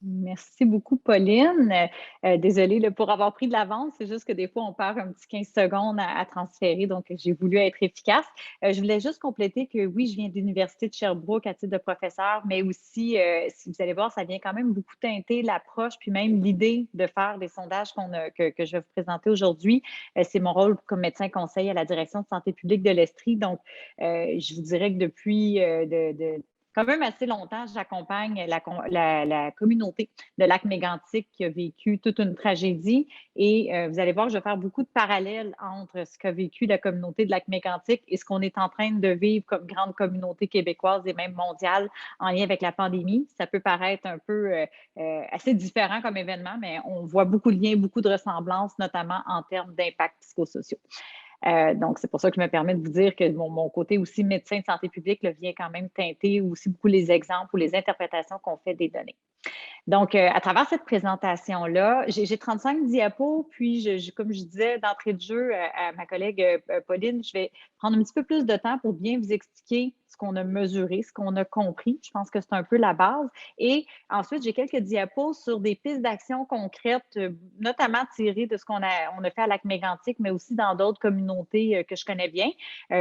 Merci beaucoup, Pauline. Désolée là, pour avoir pris de l'avance. C'est juste que des fois, on perd un petit 15 secondes à transférer, donc j'ai voulu être efficace. Je voulais juste compléter que oui, je viens de l'Université de Sherbrooke à titre de professeur, mais aussi, si vous allez voir, ça vient quand même beaucoup teinter l'approche, puis même l'idée de faire des sondages que je vais vous présenter aujourd'hui. C'est mon rôle comme médecin conseil à la direction de santé publique de l'Estrie. Donc, je vous dirais que depuis quand même assez longtemps, j'accompagne la communauté de Lac-Mégantic qui a vécu toute une tragédie. Et vous allez voir, je vais faire beaucoup de parallèles entre ce qu'a vécu la communauté de Lac-Mégantic et ce qu'on est en train de vivre comme grande communauté québécoise et même mondiale en lien avec la pandémie. Ça peut paraître un peu assez différent comme événement, mais on voit beaucoup de liens, beaucoup de ressemblances, notamment en termes d'impact psychosociaux. Donc, c'est pour ça que je me permets de vous dire que mon côté aussi médecin de santé publique là, vient quand même teinter aussi beaucoup les exemples ou les interprétations qu'on fait des données. Donc, à travers cette présentation-là, j'ai 35 diapos, puis comme je disais d'entrée de jeu à ma collègue Pauline, je vais prendre un petit peu plus de temps pour bien vous expliquer ce qu'on a mesuré, ce qu'on a compris. Je pense que c'est un peu la base. Et ensuite, j'ai quelques diapos sur des pistes d'action concrètes, notamment tirées de ce on a fait à Lac-Mégantic, mais aussi dans d'autres communautés que je connais bien,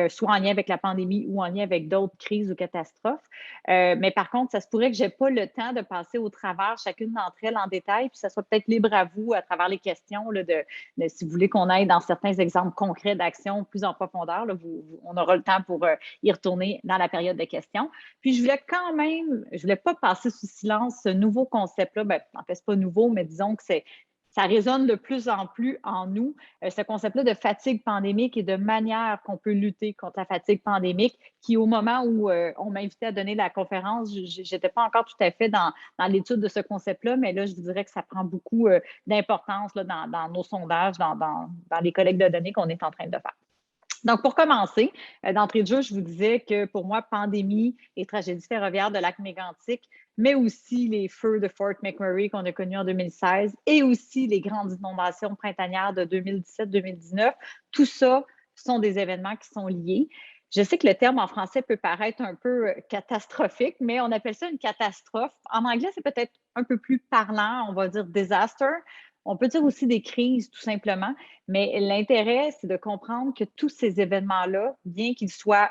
soit en lien avec la pandémie ou en lien avec d'autres crises ou catastrophes. Mais par contre, ça se pourrait que je n'ai pas le temps de passer au travers chacune d'entre elles en détail, puis ça soit peut-être libre à vous à travers les questions là, si vous voulez qu'on aille dans certains exemples concrets d'action plus en profondeur. Là, on aura le temps pour y retourner dans la période de questions. Puis je voulais quand même, je voulais pas passer sous silence ce nouveau concept-là. Ben, en fait, c'est pas nouveau, mais disons que ça résonne de plus en plus en nous, ce concept-là de fatigue pandémique et de manière qu'on peut lutter contre la fatigue pandémique, qui au moment où on m'invitait à donner la conférence, je n'étais pas encore tout à fait dans l'étude de ce concept-là, mais là, je vous dirais que ça prend beaucoup d'importance là, dans nos sondages, dans les collectes de données qu'on est en train de faire. Donc, pour commencer, d'entrée de jeu, je vous disais que pour moi, pandémie et tragédie ferroviaire de Lac-Mégantic, mais aussi les feux de Fort McMurray qu'on a connus en 2016 et aussi les grandes inondations printanières de 2017-2019, tout ça sont des événements qui sont liés. Je sais que le terme en français peut paraître un peu catastrophique, mais on appelle ça une catastrophe. En anglais, c'est peut-être un peu plus parlant, on va dire disaster. On peut dire aussi des crises, tout simplement. Mais l'intérêt, c'est de comprendre que tous ces événements-là, bien qu'ils soient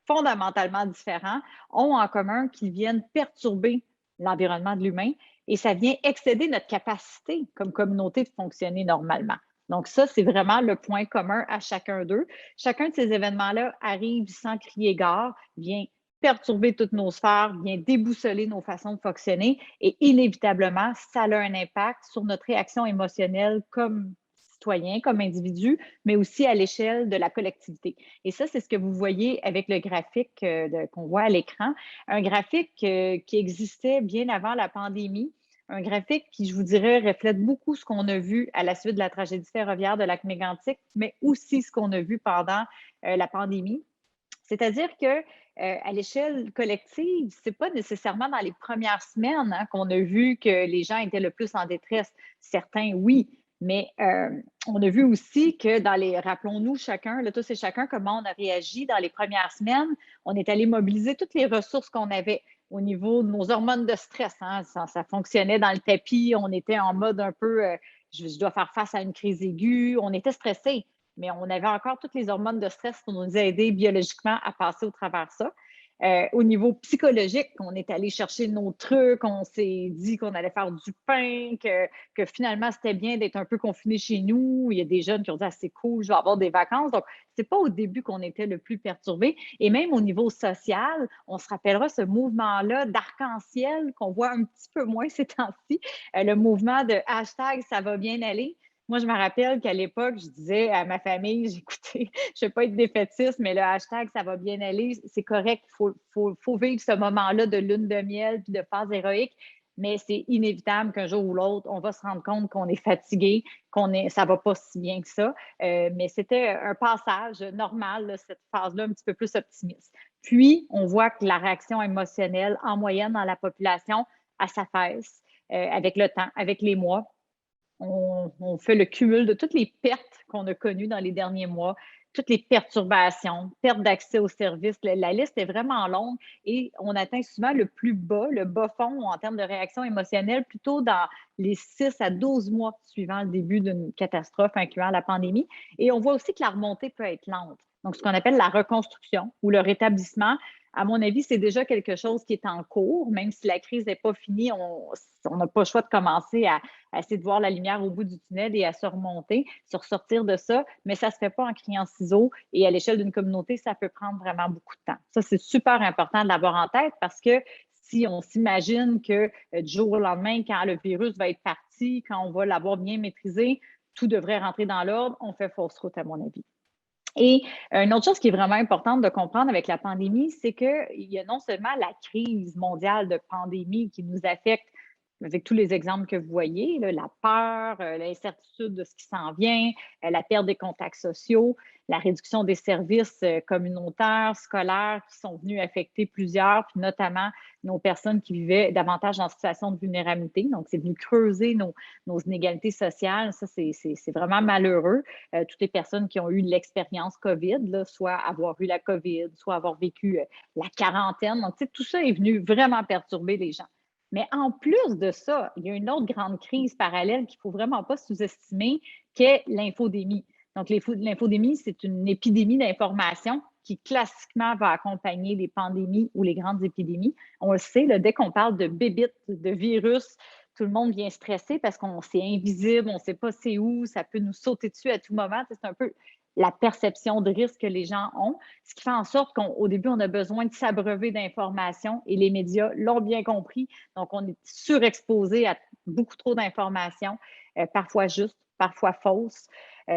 fondamentalement différents, ont en commun qu'ils viennent perturber l'environnement de l'humain et ça vient excéder notre capacité comme communauté de fonctionner normalement. Donc ça, c'est vraiment le point commun à chacun d'eux. Chacun de ces événements-là arrive sans crier gare, vient perturber toutes nos sphères, vient déboussoler nos façons de fonctionner et inévitablement, ça a un impact sur notre réaction émotionnelle comme citoyen, comme individu, mais aussi à l'échelle de la collectivité. Et ça, c'est ce que vous voyez avec le graphique qu'on voit à l'écran. Un graphique qui existait bien avant la pandémie, un graphique qui, je vous dirais, reflète beaucoup ce qu'on a vu à la suite de la tragédie ferroviaire de Lac-Mégantic, mais aussi ce qu'on a vu pendant la pandémie. C'est-à-dire que à l'échelle collective, c'est pas nécessairement dans les premières semaines qu'on a vu que les gens étaient le plus en détresse. Certains, oui, mais on a vu aussi que rappelons-nous chacun, là, tous et chacun, comment on a réagi dans les premières semaines. On est allé mobiliser toutes les ressources qu'on avait au niveau de nos hormones de stress. Hein. Ça fonctionnait dans le tapis, on était en mode un peu, je dois faire face à une crise aiguë, on était stressé, mais on avait encore toutes les hormones de stress pour nous aider biologiquement à passer au travers de ça. Au niveau psychologique, on est allé chercher nos trucs, on s'est dit qu'on allait faire du pain, que finalement c'était bien d'être un peu confiné chez nous. Il y a des jeunes qui ont dit ah, c'est cool, je vais avoir des vacances. Donc, c'est pas au début qu'on était le plus perturbé. Et même au niveau social, on se rappellera ce mouvement-là d'arc-en-ciel qu'on voit un petit peu moins ces temps-ci, le mouvement de hashtag ça va bien aller. Moi, je me rappelle qu'à l'époque, je disais à ma famille, j'écoutais, je ne vais pas être défaitiste, mais le hashtag ça va bien aller, c'est correct, il faut vivre ce moment-là de lune de miel puis de phase héroïque, mais c'est inévitable qu'un jour ou l'autre, on va se rendre compte qu'on est fatigué, ça ne va pas si bien que ça. Mais c'était un passage normal, là, cette phase-là, un petit peu plus optimiste. Puis, on voit que la réaction émotionnelle, en moyenne dans la population, elle s'affaisse avec le temps, avec les mois. On fait le cumul de toutes les pertes qu'on a connues dans les derniers mois, toutes les perturbations, perte d'accès aux services. La liste est vraiment longue et on atteint souvent le bas fond en termes de réaction émotionnelle, plutôt dans les 6 à 12 mois suivant le début d'une catastrophe, incluant la pandémie. Et on voit aussi que la remontée peut être lente. Donc, ce qu'on appelle la reconstruction ou le rétablissement, à mon avis, c'est déjà quelque chose qui est en cours. Même si la crise n'est pas finie, on n'a pas le choix de commencer à essayer de voir la lumière au bout du tunnel et à se remonter, se ressortir de ça, mais ça ne se fait pas en criant ciseaux et à l'échelle d'une communauté, ça peut prendre vraiment beaucoup de temps. Ça, c'est super important de l'avoir en tête parce que si on s'imagine que du jour au lendemain, quand le virus va être parti, quand on va l'avoir bien maîtrisé, tout devrait rentrer dans l'ordre, on fait fausse route, à mon avis. Et une autre chose qui est vraiment importante de comprendre avec la pandémie, c'est qu'il y a non seulement la crise mondiale de pandémie qui nous affecte avec tous les exemples que vous voyez, là, la peur, l'incertitude de ce qui s'en vient, la perte des contacts sociaux, la réduction des services communautaires, scolaires qui sont venus affecter plusieurs, puis notamment nos personnes qui vivaient davantage en situation de vulnérabilité. Donc, c'est venu creuser nos inégalités sociales. Ça, c'est vraiment malheureux. Toutes les personnes qui ont eu l'expérience COVID, là, soit avoir eu la COVID, soit avoir vécu la quarantaine. Donc, tout ça est venu vraiment perturber les gens. Mais en plus de ça, il y a une autre grande crise parallèle qu'il ne faut vraiment pas sous-estimer, qui est l'infodémie. Donc, l'infodémie, c'est une épidémie d'information qui classiquement va accompagner les pandémies ou les grandes épidémies. On le sait, là, dès qu'on parle de bébites, de virus, tout le monde vient stresser parce qu'on c'est invisible, on ne sait pas c'est où, ça peut nous sauter dessus à tout moment. C'est un peu la perception de risque que les gens ont, ce qui fait en sorte qu'au début, on a besoin de s'abreuver d'informations et les médias l'ont bien compris. Donc, on est surexposé à beaucoup trop d'informations, parfois justes, parfois fausses.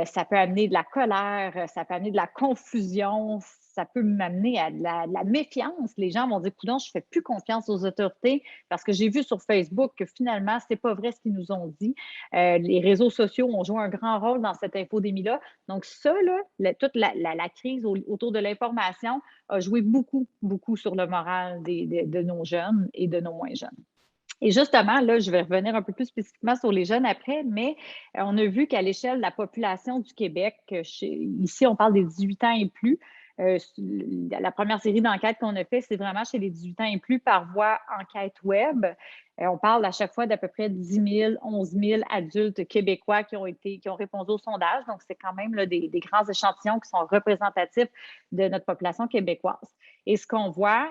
Ça peut amener de la colère, ça peut amener de la confusion, ça peut m'amener à de la méfiance. Les gens vont dire, coudonc, je ne fais plus confiance aux autorités parce que j'ai vu sur Facebook que finalement, ce n'est pas vrai ce qu'ils nous ont dit. Les réseaux sociaux ont joué un grand rôle dans cette infodémie-là. Donc, ça, là, toute la crise autour de l'information a joué beaucoup, beaucoup sur le moral de nos jeunes et de nos moins jeunes. Et justement, là, je vais revenir un peu plus spécifiquement sur les jeunes après, mais on a vu qu'à l'échelle de la population du Québec, ici, on parle des 18 ans et plus. La première série d'enquêtes qu'on a fait, c'est vraiment chez les 18 ans et plus par voie enquête web. On parle à chaque fois d'à peu près 10 000, 11 000 adultes québécois qui ont répondu au sondage. Donc, c'est quand même là, des grands échantillons qui sont représentatifs de notre population québécoise. Et ce qu'on voit,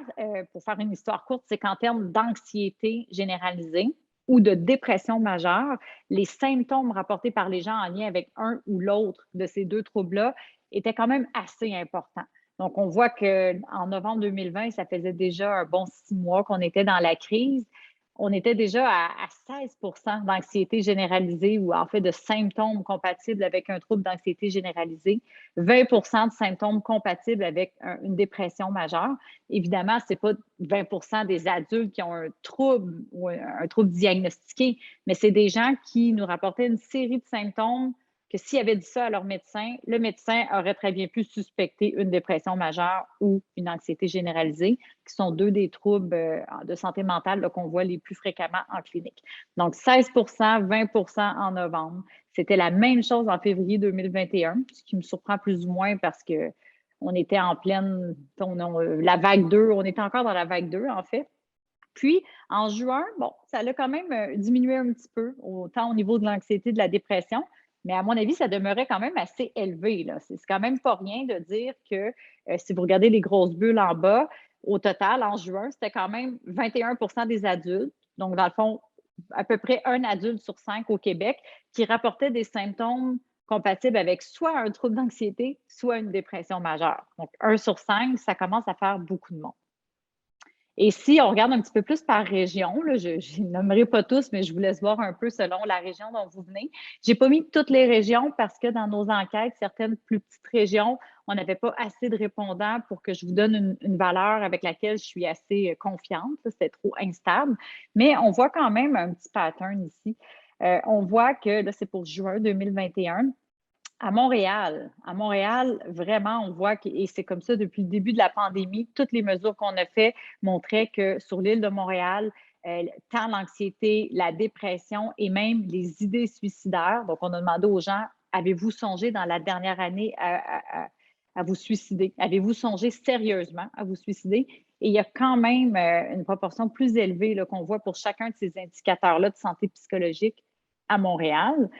pour faire une histoire courte, c'est qu'en termes d'anxiété généralisée ou de dépression majeure, les symptômes rapportés par les gens en lien avec un ou l'autre de ces deux troubles-là étaient quand même assez importants. Donc, on voit qu'en novembre 2020, ça faisait déjà un bon 6 mois qu'on était dans la crise. On était déjà à 16 d'anxiété généralisée ou en fait de symptômes compatibles avec un trouble d'anxiété généralisée, 20 de symptômes compatibles avec une dépression majeure. Évidemment, ce n'est pas 20 des adultes qui ont un trouble ou un trouble diagnostiqué, mais c'est des gens qui nous rapportaient une série de symptômes que s'ils avaient dit ça à leur médecin, le médecin aurait très bien pu suspecter une dépression majeure ou une anxiété généralisée, qui sont deux des troubles de santé mentale qu'on voit les plus fréquemment en clinique. Donc, 16 20 en novembre. C'était la même chose en février 2021, ce qui me surprend plus ou moins parce que on était en pleine, la vague 2, on était encore dans la vague 2, en fait. Puis, en juin, bon, ça a quand même diminué un petit peu, autant au niveau de l'anxiété, de la dépression, mais à mon avis, ça demeurait quand même assez élevé. C'est quand même pas rien de dire que si vous regardez les grosses bulles en bas, au total, en juin, c'était quand même 21 des adultes. Donc, dans le fond, à peu près un adulte sur 5 au Québec qui rapportait des symptômes compatibles avec soit un trouble d'anxiété, soit une dépression majeure. Donc, 1 sur 5, ça commence à faire beaucoup de monde. Et si on regarde un petit peu plus par région, là, je ne nommerai pas tous, mais je vous laisse voir un peu selon la région dont vous venez. Je n'ai pas mis toutes les régions parce que dans nos enquêtes, certaines plus petites régions, on n'avait pas assez de répondants pour que je vous donne une valeur avec laquelle je suis assez confiante. C'était trop instable. Mais on voit quand même un petit pattern ici. On voit que, là, c'est pour juin 2021. À Montréal, vraiment, on voit et c'est comme ça depuis le début de la pandémie, toutes les mesures qu'on a faites montraient que sur l'île de Montréal, tant l'anxiété, la dépression et même les idées suicidaires. Donc, on a demandé aux gens, avez-vous songé dans la dernière année à vous suicider? Avez-vous songé sérieusement à vous suicider? Et il y a quand même une proportion plus élevée qu'on voit pour chacun de ces indicateurs-là de santé psychologique à Montréal.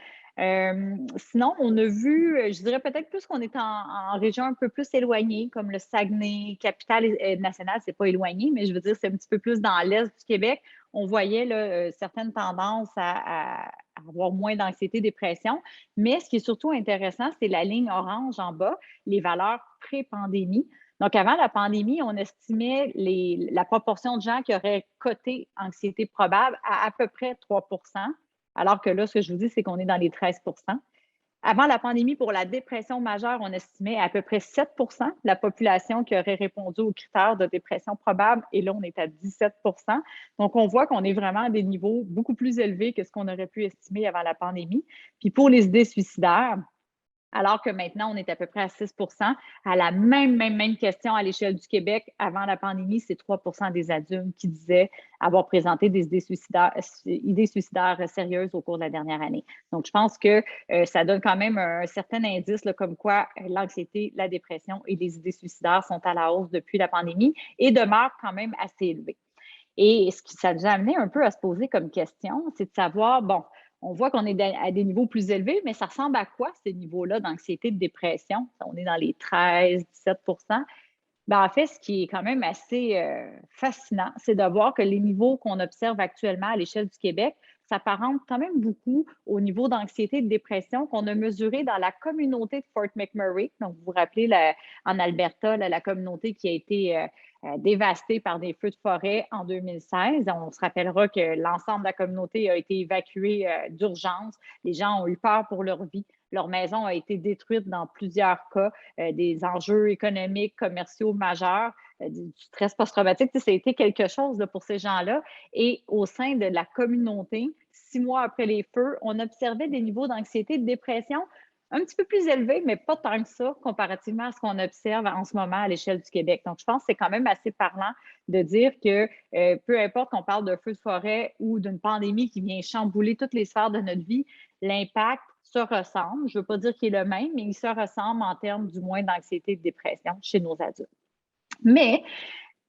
Sinon, on a vu, je dirais peut-être plus qu'on est en région un peu plus éloignée, comme le Saguenay, capitale nationale, c'est pas éloigné, mais je veux dire, c'est un petit peu plus dans l'est du Québec. On voyait là, certaines tendances à avoir moins d'anxiété, dépression. Mais ce qui est surtout intéressant, c'est la ligne orange en bas, les valeurs pré-pandémie. Donc, avant la pandémie, on estimait la proportion de gens qui auraient coté anxiété probable à peu près 3 alors que là, ce que je vous dis, c'est qu'on est dans les 13. Avant la pandémie, pour la dépression majeure, on estimait à peu près 7 de la population qui aurait répondu aux critères de dépression probable, et là, on est à 17. Donc, on voit qu'on est vraiment à des niveaux beaucoup plus élevés que ce qu'on aurait pu estimer avant la pandémie. Puis pour les idées suicidaires, alors que maintenant, on est à peu près à 6 à la même question à l'échelle du Québec. Avant la pandémie, c'est 3 des adultes qui disaient avoir présenté des idées suicidaires sérieuses au cours de la dernière année. Donc, je pense que ça donne quand même un certain indice comme quoi l'anxiété, la dépression et les idées suicidaires sont à la hausse depuis la pandémie et demeurent quand même assez élevées. Et ce qui ça nous a amené un peu à se poser comme question, c'est de savoir, bon, on voit qu'on est à des niveaux plus élevés, mais ça ressemble à quoi ces niveaux-là d'anxiété, de dépression? On est dans les 13-17 En fait, ce qui est quand même assez fascinant, c'est de voir que les niveaux qu'on observe actuellement à l'échelle du Québec s'apparentent quand même beaucoup au niveau d'anxiété et de dépression qu'on a mesuré dans la communauté de Fort McMurray. Donc, vous vous rappelez, en Alberta, la communauté qui a été dévastée par des feux de forêt en 2016. On se rappellera que l'ensemble de la communauté a été évacué d'urgence. Les gens ont eu peur pour leur vie. Leur maison a été détruite dans plusieurs cas, des enjeux économiques, commerciaux majeurs, du stress post-traumatique. Ça a été quelque chose pour ces gens-là. Et au sein de la communauté, 6 mois après les feux, on observait des niveaux d'anxiété et de dépression un petit peu plus élevés, mais pas tant que ça, comparativement à ce qu'on observe en ce moment à l'échelle du Québec. Donc, je pense que c'est quand même assez parlant de dire que peu importe qu'on parle d'un feu de forêt ou d'une pandémie qui vient chambouler toutes les sphères de notre vie, l'impact se ressemble. Je ne veux pas dire qu'il est le même, mais il se ressemble en termes du moins d'anxiété et de dépression chez nos adultes. Mais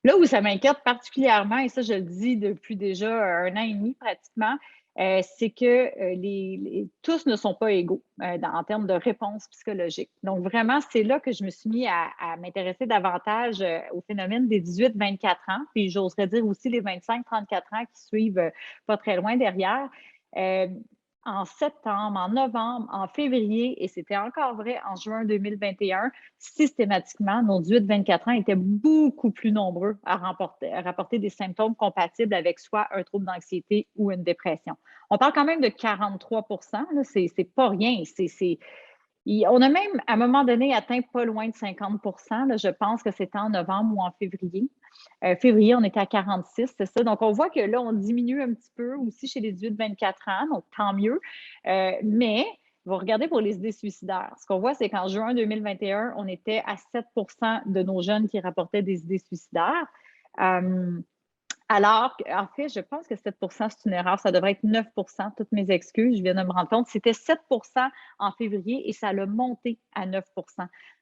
là où ça m'inquiète particulièrement, et ça je le dis depuis déjà 1 an et demi pratiquement, c'est que tous ne sont pas égaux en termes de réponse psychologique. Donc vraiment, c'est là que je me suis mis à m'intéresser davantage au phénomène des 18-24 ans, puis j'oserais dire aussi les 25-34 ans qui suivent pas très loin derrière. Euh, En septembre, en novembre, en février, et c'était encore vrai en juin 2021, systématiquement, nos 18-24 ans étaient beaucoup plus nombreux à rapporter des symptômes compatibles avec soit un trouble d'anxiété ou une dépression. On parle quand même de 43 c'est pas rien. On a même, à un moment donné, atteint pas loin de 50 là, je pense que c'était en novembre ou en février. Février, on était à 46, c'est ça. Donc, on voit que là, on diminue un petit peu aussi chez les 18-24 ans, donc tant mieux. Mais, vous regardez pour les idées suicidaires. Ce qu'on voit, c'est qu'en juin 2021, on était à 7 de nos jeunes qui rapportaient des idées suicidaires. Alors, en fait, je pense que 7 c'est une erreur. Ça devrait être 9 toutes mes excuses. Je viens de me rendre compte. C'était 7 en février et ça l'a monté à 9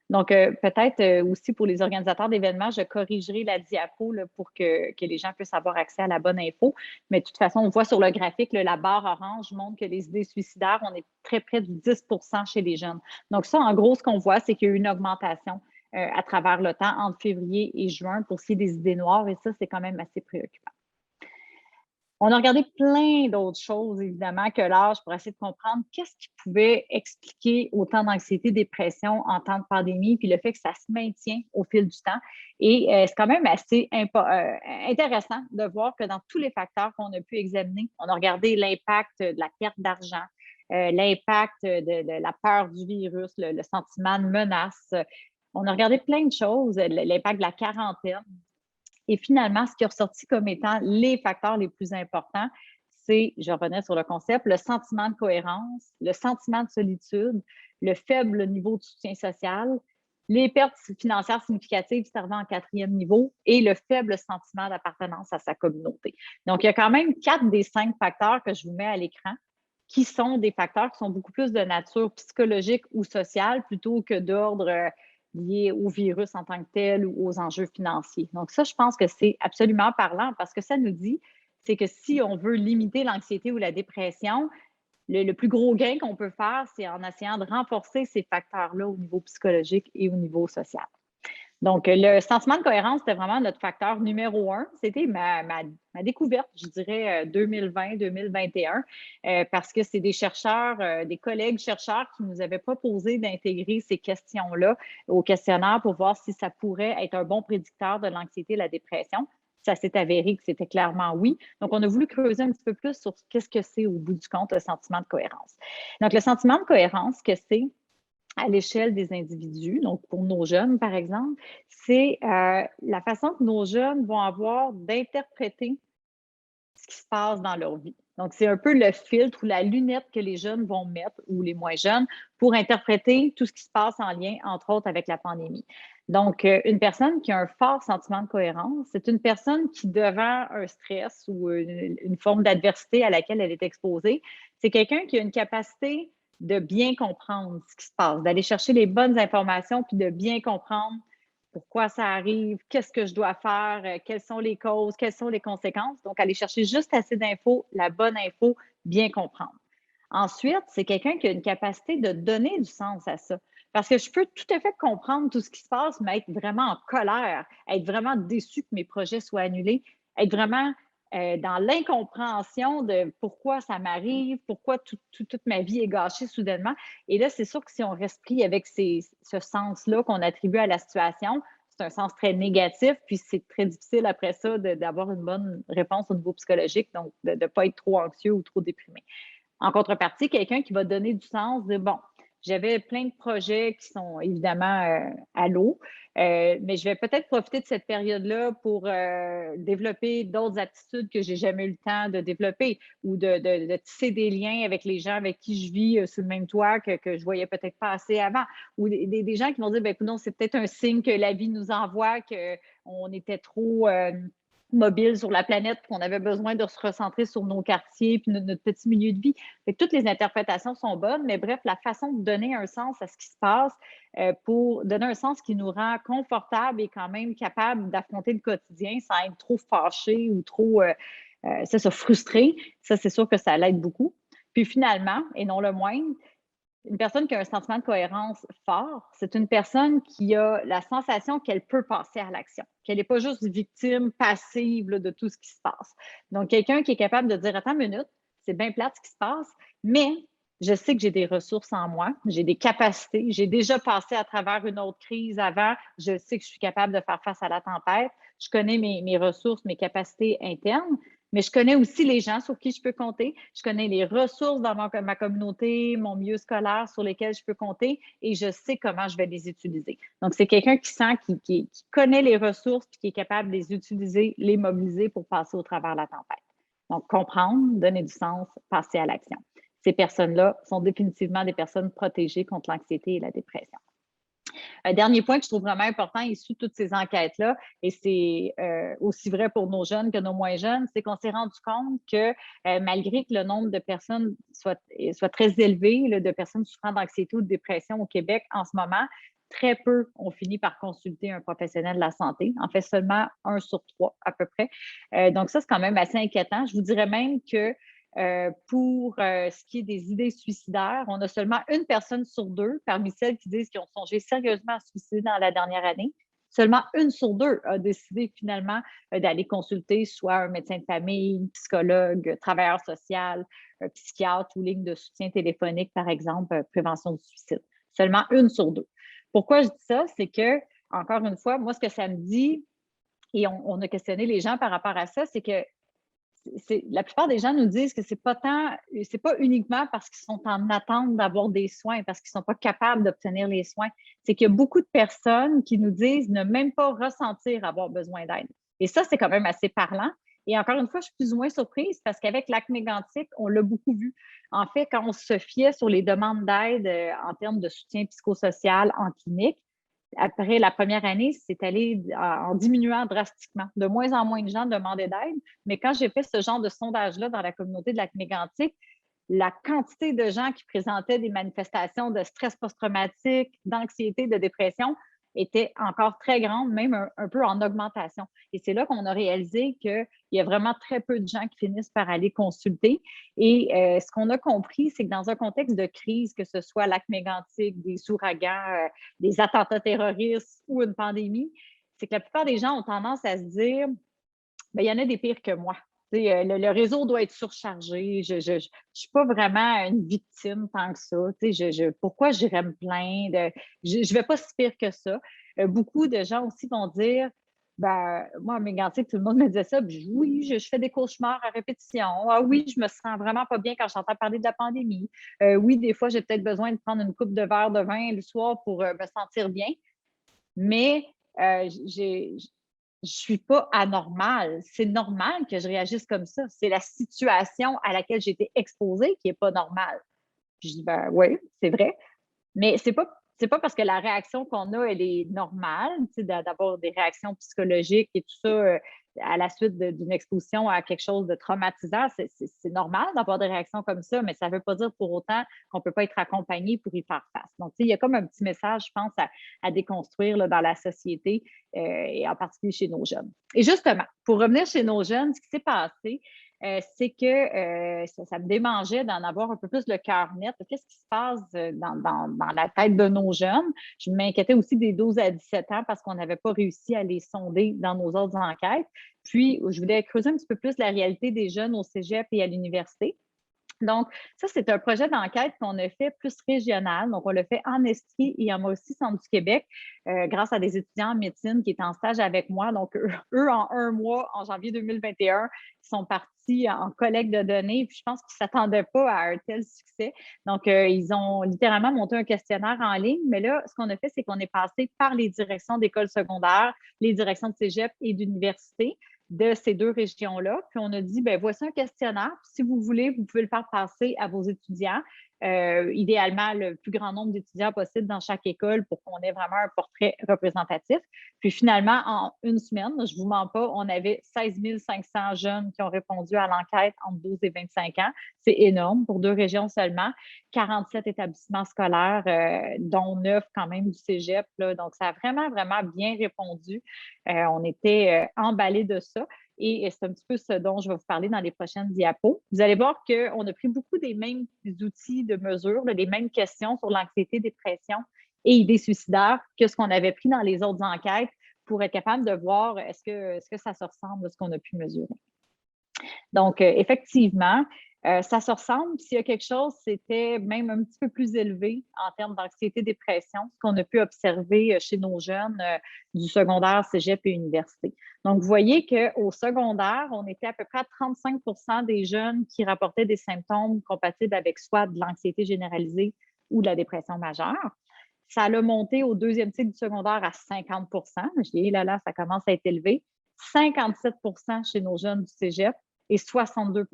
Donc, peut-être aussi pour les organisateurs d'événements, je corrigerai la diapo là, pour que les gens puissent avoir accès à la bonne info. Mais de toute façon, on voit sur le graphique, là, la barre orange montre que les idées suicidaires, on est très près du 10 chez les jeunes. Donc, ça, en gros, ce qu'on voit, c'est qu'il y a eu une augmentation à travers le temps entre février et juin pour ce qui est des idées noires, et ça, c'est quand même assez préoccupant. On a regardé plein d'autres choses, évidemment, que l'âge pour essayer de comprendre qu'est-ce qui pouvait expliquer autant d'anxiété, dépression en temps de pandémie, puis le fait que ça se maintient au fil du temps. Et c'est quand même assez intéressant de voir que dans tous les facteurs qu'on a pu examiner, on a regardé l'impact de la perte d'argent, l'impact de la peur du virus, le sentiment de menace. On a regardé plein de choses, l'impact de la quarantaine. Et finalement, ce qui est ressorti comme étant les facteurs les plus importants, c'est, je revenais sur le concept, le sentiment de cohérence, le sentiment de solitude, le faible niveau de soutien social, les pertes financières significatives servant en 4e niveau et le faible sentiment d'appartenance à sa communauté. Donc, il y a quand même 4 des 5 facteurs que je vous mets à l'écran qui sont des facteurs qui sont beaucoup plus de nature psychologique ou sociale plutôt que d'ordre liées au virus en tant que tel ou aux enjeux financiers. Donc ça, je pense que c'est absolument parlant parce que ça nous dit, c'est que si on veut limiter l'anxiété ou la dépression, le plus gros gain qu'on peut faire, c'est en essayant de renforcer ces facteurs-là au niveau psychologique et au niveau social. Donc, le sentiment de cohérence, c'était vraiment notre facteur numéro un. C'était ma découverte, je dirais, 2020-2021, parce que c'est des chercheurs, des collègues chercheurs qui nous avaient proposé d'intégrer ces questions-là au questionnaire pour voir si ça pourrait être un bon prédicteur de l'anxiété et la dépression. Ça s'est avéré que c'était clairement oui. Donc, on a voulu creuser un petit peu plus sur qu'est-ce que c'est au bout du compte le sentiment de cohérence. Donc, le sentiment de cohérence, que c'est à l'échelle des individus, donc pour nos jeunes, par exemple, c'est la façon que nos jeunes vont avoir d'interpréter ce qui se passe dans leur vie. Donc, c'est un peu le filtre ou la lunette que les jeunes vont mettre, ou les moins jeunes, pour interpréter tout ce qui se passe en lien, entre autres, avec la pandémie. Donc, une personne qui a un fort sentiment de cohérence, c'est une personne qui, devant un stress ou une forme d'adversité à laquelle elle est exposée, c'est quelqu'un qui a une capacité de bien comprendre ce qui se passe, d'aller chercher les bonnes informations, puis de bien comprendre pourquoi ça arrive, qu'est-ce que je dois faire, quelles sont les causes, quelles sont les conséquences. Donc, aller chercher juste assez d'infos, la bonne info, bien comprendre. Ensuite, c'est quelqu'un qui a une capacité de donner du sens à ça. Parce que je peux tout à fait comprendre tout ce qui se passe, mais être vraiment en colère, être vraiment déçu que mes projets soient annulés, être vraiment dans l'incompréhension de pourquoi ça m'arrive, pourquoi toute ma vie est gâchée soudainement. Et là, c'est sûr que si on reste pris avec ce sens-là qu'on attribue à la situation, c'est un sens très négatif, puis c'est très difficile après ça d'avoir une bonne réponse au niveau psychologique, donc de ne pas être trop anxieux ou trop déprimé. En contrepartie, quelqu'un qui va donner du sens, de bon, j'avais plein de projets qui sont évidemment à l'eau, mais je vais peut-être profiter de cette période-là pour développer d'autres aptitudes que j'ai jamais eu le temps de développer ou de tisser des liens avec les gens avec qui je vis sous le même toit que je voyais peut-être pas assez avant. Ou des gens qui vont dire, ben non, c'est peut-être un signe que la vie nous envoie, qu'on était trop mobile sur la planète, qu'on avait besoin de se recentrer sur nos quartiers puis notre petit milieu de vie. Fait que toutes les interprétations sont bonnes, mais bref, la façon de donner un sens à ce qui se passe pour donner un sens qui nous rend confortable et quand même capable d'affronter le quotidien sans être trop fâché ou trop, c'est ça, frustré. Ça, c'est sûr que ça l'aide beaucoup. Puis finalement, et non le moindre, une personne qui a un sentiment de cohérence fort, c'est une personne qui a la sensation qu'elle peut passer à l'action, qu'elle n'est pas juste victime passive là, de tout ce qui se passe. Donc, quelqu'un qui est capable de dire, attends une minute, c'est bien plate ce qui se passe, mais je sais que j'ai des ressources en moi, j'ai des capacités, j'ai déjà passé à travers une autre crise avant, je sais que je suis capable de faire face à la tempête, je connais mes ressources, mes capacités internes, mais je connais aussi les gens sur qui je peux compter. Je connais les ressources dans ma communauté, mon milieu scolaire sur lesquels je peux compter et je sais comment je vais les utiliser. Donc, c'est quelqu'un qui sent, qui connaît les ressources et qui est capable de les utiliser, les mobiliser pour passer au travers de la tempête. Donc, comprendre, donner du sens, passer à l'action. Ces personnes-là sont définitivement des personnes protégées contre l'anxiété et la dépression. Un dernier point que je trouve vraiment important issu de toutes ces enquêtes-là, et c'est aussi vrai pour nos jeunes que nos moins jeunes, c'est qu'on s'est rendu compte que malgré que le nombre de personnes soit très élevé, là, de personnes souffrant d'anxiété ou de dépression au Québec en ce moment, très peu ont fini par consulter un professionnel de la santé. En fait, seulement 1 sur 3 à peu près. Donc ça, c'est quand même assez inquiétant. Je vous dirais même que pour ce qui est des idées suicidaires, on a seulement une personne sur deux parmi celles qui disent qu'ils ont songé sérieusement à se suicider dans la dernière année. Seulement une sur deux a décidé finalement d'aller consulter soit un médecin de famille, un psychologue, travailleur social, un psychiatre ou ligne de soutien téléphonique, par exemple, prévention du suicide. Seulement une sur deux. Pourquoi je dis ça? C'est que, encore une fois, moi, ce que ça me dit, et on a questionné les gens par rapport à ça, c'est que la plupart des gens nous disent que c'est pas uniquement parce qu'ils sont en attente d'avoir des soins, parce qu'ils sont pas capables d'obtenir les soins. C'est qu'il y a beaucoup de personnes qui nous disent ne même pas ressentir avoir besoin d'aide. Et ça, c'est quand même assez parlant. Et encore une fois, je suis plus ou moins surprise parce qu'avec l'acte mégantique, on l'a beaucoup vu. En fait, quand on se fiait sur les demandes d'aide en termes de soutien psychosocial en clinique, après la première année, c'est allé en diminuant drastiquement. De moins en moins de gens demandaient d'aide. Mais quand j'ai fait ce genre de sondage-là dans la communauté de l'acné mégantique, la quantité de gens qui présentaient des manifestations de stress post-traumatique, d'anxiété, de dépression était encore très grande, même un peu en augmentation. Et c'est là qu'on a réalisé qu'il y a vraiment très peu de gens qui finissent par aller consulter. Et ce qu'on a compris, c'est que dans un contexte de crise, que ce soit lac mégantic, des ouragans, des attentats terroristes ou une pandémie, c'est que la plupart des gens ont tendance à se dire, ben, il y en a des pires que moi. Le réseau doit être surchargé. Je ne suis pas vraiment une victime tant que ça. Pourquoi j'irais me plaindre? Je ne vais pas si pire que ça. Beaucoup de gens aussi vont dire, ben, moi, à Mégantic, tout le monde me disait ça. Puis oui, je fais des cauchemars à répétition. Ah oui, je me sens vraiment pas bien quand j'entends parler de la pandémie. Oui, des fois, j'ai peut-être besoin de prendre une coupe de verre de vin le soir pour me sentir bien. Mais je suis pas anormale. C'est normal que je réagisse comme ça. C'est la situation à laquelle j'ai été exposée qui est pas normale. Je dis, ben oui, c'est vrai. Mais c'est pas parce que la réaction qu'on a, elle est normale, d'avoir des réactions psychologiques et tout ça à la suite d'une exposition à quelque chose de traumatisant. C'est normal d'avoir des réactions comme ça, mais ça ne veut pas dire pour autant qu'on ne peut pas être accompagné pour y faire face. Donc, il y a comme un petit message, je pense, à déconstruire là, dans la société et en particulier chez nos jeunes. Et justement, pour revenir chez nos jeunes, ce qui s'est passé, c'est que ça me démangeait d'en avoir un peu plus le cœur net. Qu'est-ce qui se passe dans la tête de nos jeunes? Je m'inquiétais aussi des 12 à 17 ans parce qu'on n'avait pas réussi à les sonder dans nos autres enquêtes. Puis, je voulais creuser un petit peu plus la réalité des jeunes au cégep et à l'université. Donc, ça, c'est un projet d'enquête qu'on a fait plus régional. Donc, on l'a fait en Estrie et en Mauricie, centre du Québec, grâce à des étudiants en médecine qui étaient en stage avec moi. Donc, eux en un mois, en janvier 2021, ils sont partis en collecte de données. Puis, je pense qu'ils ne s'attendaient pas à un tel succès. Donc, ils ont littéralement monté un questionnaire en ligne. Mais là, ce qu'on a fait, c'est qu'on est passé par les directions d'écoles secondaires, les directions de cégep et d'université de ces deux régions-là. Puis on a dit, ben voici un questionnaire. Si vous voulez, vous pouvez le faire passer à vos étudiants. Idéalement, le plus grand nombre d'étudiants possible dans chaque école pour qu'on ait vraiment un portrait représentatif. Puis finalement, en une semaine, je ne vous mens pas, on avait 16 500 jeunes qui ont répondu à l'enquête entre 12 et 25 ans. C'est énorme pour deux régions seulement. 47 établissements scolaires, dont 9 quand même du cégep. Là. Donc, ça a vraiment, vraiment bien répondu. On était emballés de ça. Et c'est un petit peu ce dont je vais vous parler dans les prochaines diapos. Vous allez voir qu'on a pris beaucoup des mêmes outils de mesure, les mêmes questions sur l'anxiété, dépression et idées suicidaires que ce qu'on avait pris dans les autres enquêtes pour être capable de voir est-ce que ça se ressemble à ce qu'on a pu mesurer. Donc, effectivement, ça se ressemble. S'il y a quelque chose, c'était même un petit peu plus élevé en termes d'anxiété, dépression, ce qu'on a pu observer chez nos jeunes du secondaire, cégep et université. Donc, vous voyez qu'au secondaire, on était à peu près à 35 des jeunes qui rapportaient des symptômes compatibles avec soit de l'anxiété généralisée ou de la dépression majeure. Ça a monté au deuxième cycle du secondaire à 50 Je dis, là, ça commence à être élevé. 57 chez nos jeunes du cégep et 62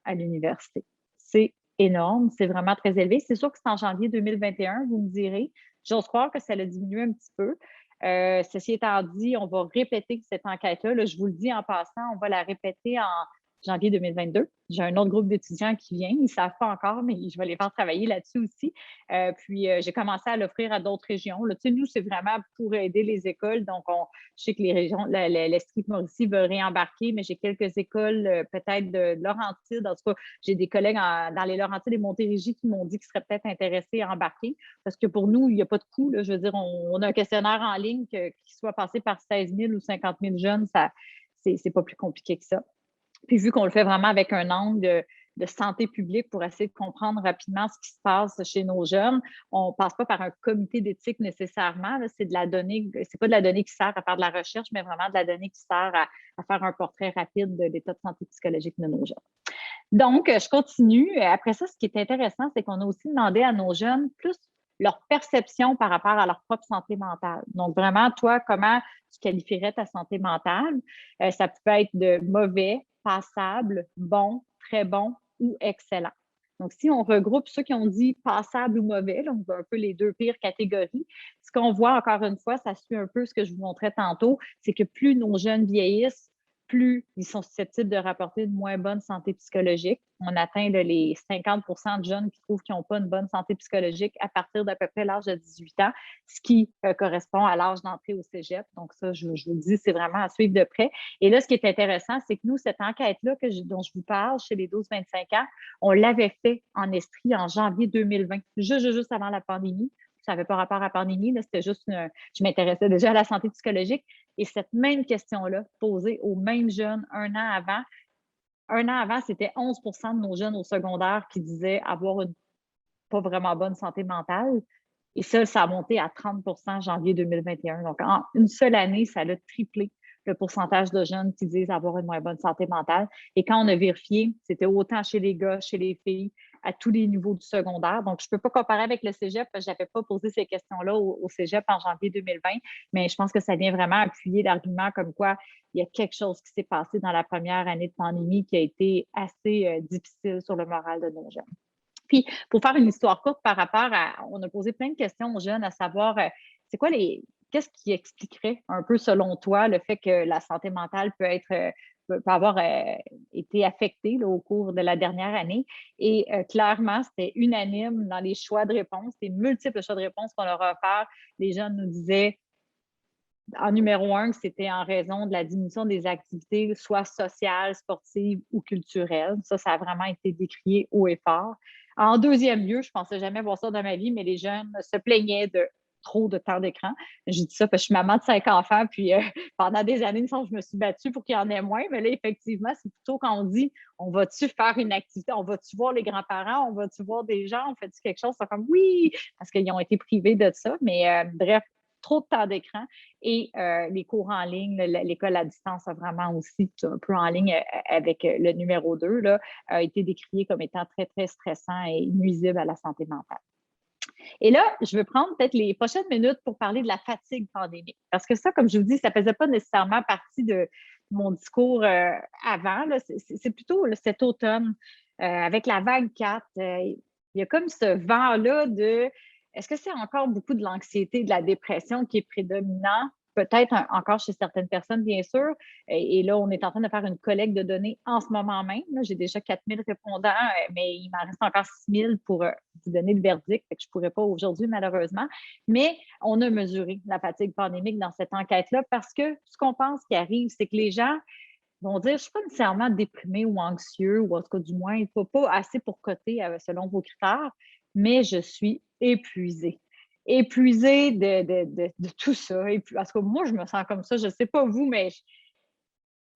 à l'université. C'est énorme, c'est vraiment très élevé. C'est sûr que c'est en janvier 2021, vous me direz. J'ose croire que ça a diminué un petit peu. Ceci étant dit, on va répéter cette enquête-là. Là, je vous le dis en passant, on va la répéter en janvier 2022. J'ai un autre groupe d'étudiants qui vient. Ils ne savent pas encore, mais je vais les faire travailler là-dessus aussi. Puis, j'ai commencé à l'offrir à d'autres régions. Là, tu sais, nous, c'est vraiment pour aider les écoles. Donc, je sais que les régions, l'Estrie-Mauricie veut réembarquer, mais j'ai quelques écoles, peut-être de Laurentides. En tout cas, j'ai des collègues dans les Laurentides et Montérégie qui m'ont dit qu'ils seraient peut-être intéressés à embarquer. Parce que pour nous, il n'y a pas de coût. Là. Je veux dire, on a un questionnaire en ligne qui soit passé par 16 000 ou 50 000 jeunes. C'est pas plus compliqué que ça. Puis vu qu'on le fait vraiment avec un angle de santé publique pour essayer de comprendre rapidement ce qui se passe chez nos jeunes, on ne passe pas par un comité d'éthique nécessairement. Là, c'est de la donnée, c'est pas de la donnée qui sert à faire de la recherche, mais vraiment de la donnée qui sert à faire un portrait rapide de l'état de santé psychologique de nos jeunes. Donc, je continue. Après ça, ce qui est intéressant, c'est qu'on a aussi demandé à nos jeunes plus leur perception par rapport à leur propre santé mentale. Donc, vraiment, toi, comment tu qualifierais ta santé mentale? Ça peut être de mauvais, passable, bon, très bon ou excellent. Donc, si on regroupe ceux qui ont dit passable ou mauvais, là, on voit un peu les deux pires catégories. Ce qu'on voit, encore une fois, ça suit un peu ce que je vous montrais tantôt, c'est que plus nos jeunes vieillissent, plus ils sont susceptibles de rapporter de moins bonne santé psychologique. On atteint là, les 50% de jeunes qui trouvent qu'ils n'ont pas une bonne santé psychologique à partir d'à peu près l'âge de 18 ans, ce qui correspond à l'âge d'entrée au cégep. Donc ça, je vous le dis, c'est vraiment à suivre de près. Et là, ce qui est intéressant, c'est que nous, cette enquête-là dont je vous parle chez les 12-25 ans, on l'avait fait en Estrie en janvier 2020, juste avant la pandémie. Ça n'avait pas rapport à la pandémie, c'était juste je m'intéressais déjà à la santé psychologique. Et cette même question-là, posée aux mêmes jeunes un an avant, c'était 11% de nos jeunes au secondaire qui disaient avoir une pas vraiment bonne santé mentale. Et ça a monté à 30% en janvier 2021. Donc, en une seule année, ça a triplé le pourcentage de jeunes qui disent avoir une moins bonne santé mentale. Et quand on a vérifié, c'était autant chez les gars, chez les filles, à tous les niveaux du secondaire. Donc, je ne peux pas comparer avec le cégep parce que je n'avais pas posé ces questions-là au cégep en janvier 2020, mais je pense que ça vient vraiment appuyer l'argument comme quoi il y a quelque chose qui s'est passé dans la première année de pandémie qui a été assez difficile sur le moral de nos jeunes. Puis, pour faire une histoire courte par rapport on a posé plein de questions aux jeunes à savoir, c'est quoi qu'est-ce qui expliquerait un peu selon toi le fait que la santé mentale peut avoir été affectée là, au cours de la dernière année. Et clairement, c'était unanime dans les choix de réponse, les multiples choix de réponse qu'on leur a offerts. Les jeunes nous disaient en numéro 1 que c'était en raison de la diminution des activités, soit sociales, sportives ou culturelles. Ça a vraiment été décrié haut et fort. En deuxième lieu, je ne pensais jamais voir ça dans ma vie, mais les jeunes se plaignaient de trop de temps d'écran. J'ai dit ça parce que je suis maman de 5 enfants, puis pendant des années, je me suis battue pour qu'il y en ait moins. Mais là, effectivement, c'est plutôt quand on dit on va-tu faire une activité, on va-tu voir les grands-parents, on va-tu voir des gens, on fait-tu quelque chose? C'est comme oui, parce qu'ils ont été privés de ça. Mais bref, trop de temps d'écran et les cours en ligne, l'école à distance a vraiment aussi, un peu en ligne avec le numéro 2, là, a été décrié comme étant très, très stressant et nuisible à la santé mentale. Et là, je vais prendre peut-être les prochaines minutes pour parler de la fatigue pandémique. Parce que ça, comme je vous dis, ça ne faisait pas nécessairement partie de mon discours avant. C'est plutôt cet automne, avec la vague 4, il y a comme ce vent-là de est-ce que c'est encore beaucoup de l'anxiété, de la dépression qui est prédominant? Peut-être encore chez certaines personnes, bien sûr. Et là, on est en train de faire une collecte de données en ce moment même. J'ai déjà 4000 répondants, mais il m'en reste encore 6000 pour vous donner le verdict. Fait que je ne pourrais pas aujourd'hui, malheureusement. Mais on a mesuré la fatigue pandémique dans cette enquête-là parce que ce qu'on pense qui arrive, c'est que les gens vont dire, je ne suis pas nécessairement déprimé ou anxieux, ou en tout cas, du moins, pas assez pour coter selon vos critères, mais je suis épuisée. Épuisée de tout ça. Parce que moi, je me sens comme ça. Je ne sais pas vous, mais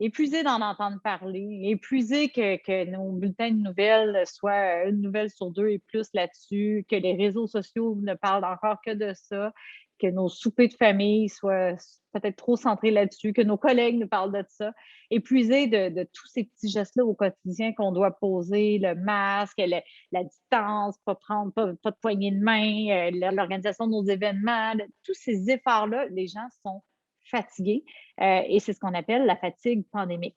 épuisée d'en entendre parler, épuisée que nos bulletins de nouvelles soient une nouvelle sur deux et plus là-dessus, que les réseaux sociaux ne parlent encore que de ça, que nos soupers de famille soient peut-être trop centrés là-dessus, que nos collègues nous parlent de ça. Épuisée de tous ces petits gestes-là au quotidien qu'on doit poser, le masque, la distance, pas de poignée de main, l'organisation de nos événements, tous ces efforts-là, les gens sont fatigués et c'est ce qu'on appelle la fatigue pandémique.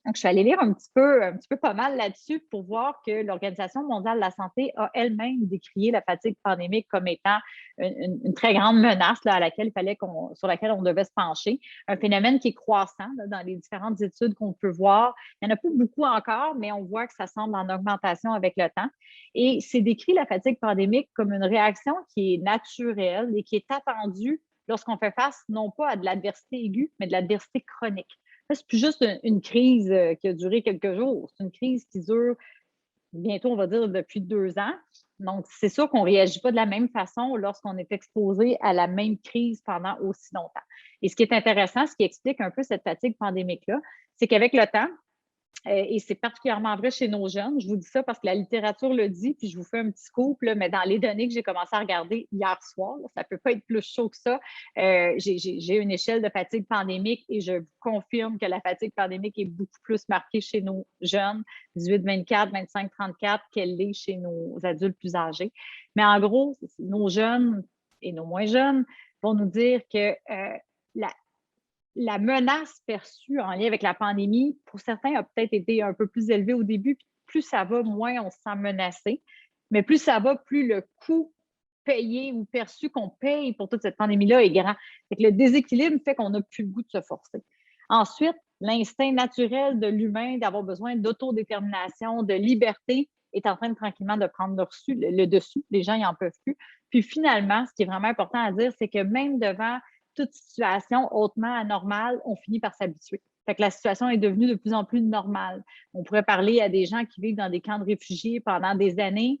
Donc, je suis allée lire un petit peu pas mal là-dessus pour voir que l'Organisation mondiale de la santé a elle-même décrié la fatigue pandémique comme étant une très grande menace là, sur laquelle on devait se pencher. Un phénomène qui est croissant là, dans les différentes études qu'on peut voir. Il n'y en a pas beaucoup encore, mais on voit que ça semble en augmentation avec le temps. Et c'est décrit la fatigue pandémique comme une réaction qui est naturelle et qui est attendue lorsqu'on fait face non pas à de l'adversité aiguë, mais de l'adversité chronique. C'est plus juste une crise qui a duré quelques jours. C'est une crise qui dure bientôt, on va dire, depuis 2 ans. Donc, c'est sûr qu'on ne réagit pas de la même façon lorsqu'on est exposé à la même crise pendant aussi longtemps. Et ce qui est intéressant, ce qui explique un peu cette fatigue pandémique-là, c'est qu'avec le temps, et c'est particulièrement vrai chez nos jeunes. Je vous dis ça parce que la littérature le dit, puis je vous fais un petit scoop, là, mais dans les données que j'ai commencé à regarder hier soir, là, ça ne peut pas être plus chaud que ça. J'ai une échelle de fatigue pandémique et je vous confirme que la fatigue pandémique est beaucoup plus marquée chez nos jeunes, 18-24, 25-34, qu'elle l'est chez nos adultes plus âgés. Mais en gros, nos jeunes et nos moins jeunes vont nous dire que la menace perçue en lien avec la pandémie, pour certains, a peut-être été un peu plus élevée au début. Plus ça va, moins on se sent menacé. Mais plus ça va, plus le coût payé ou perçu qu'on paye pour toute cette pandémie-là est grand. Fait que le déséquilibre fait qu'on n'a plus le goût de se forcer. Ensuite, l'instinct naturel de l'humain d'avoir besoin d'autodétermination, de liberté, est en train de tranquillement de prendre le dessus. Les gens, ils n'en peuvent plus. Puis finalement, ce qui est vraiment important à dire, c'est que même devant toute situation hautement anormale, on finit par s'habituer. Fait que la situation est devenue de plus en plus normale. On pourrait parler à des gens qui vivent dans des camps de réfugiés pendant des années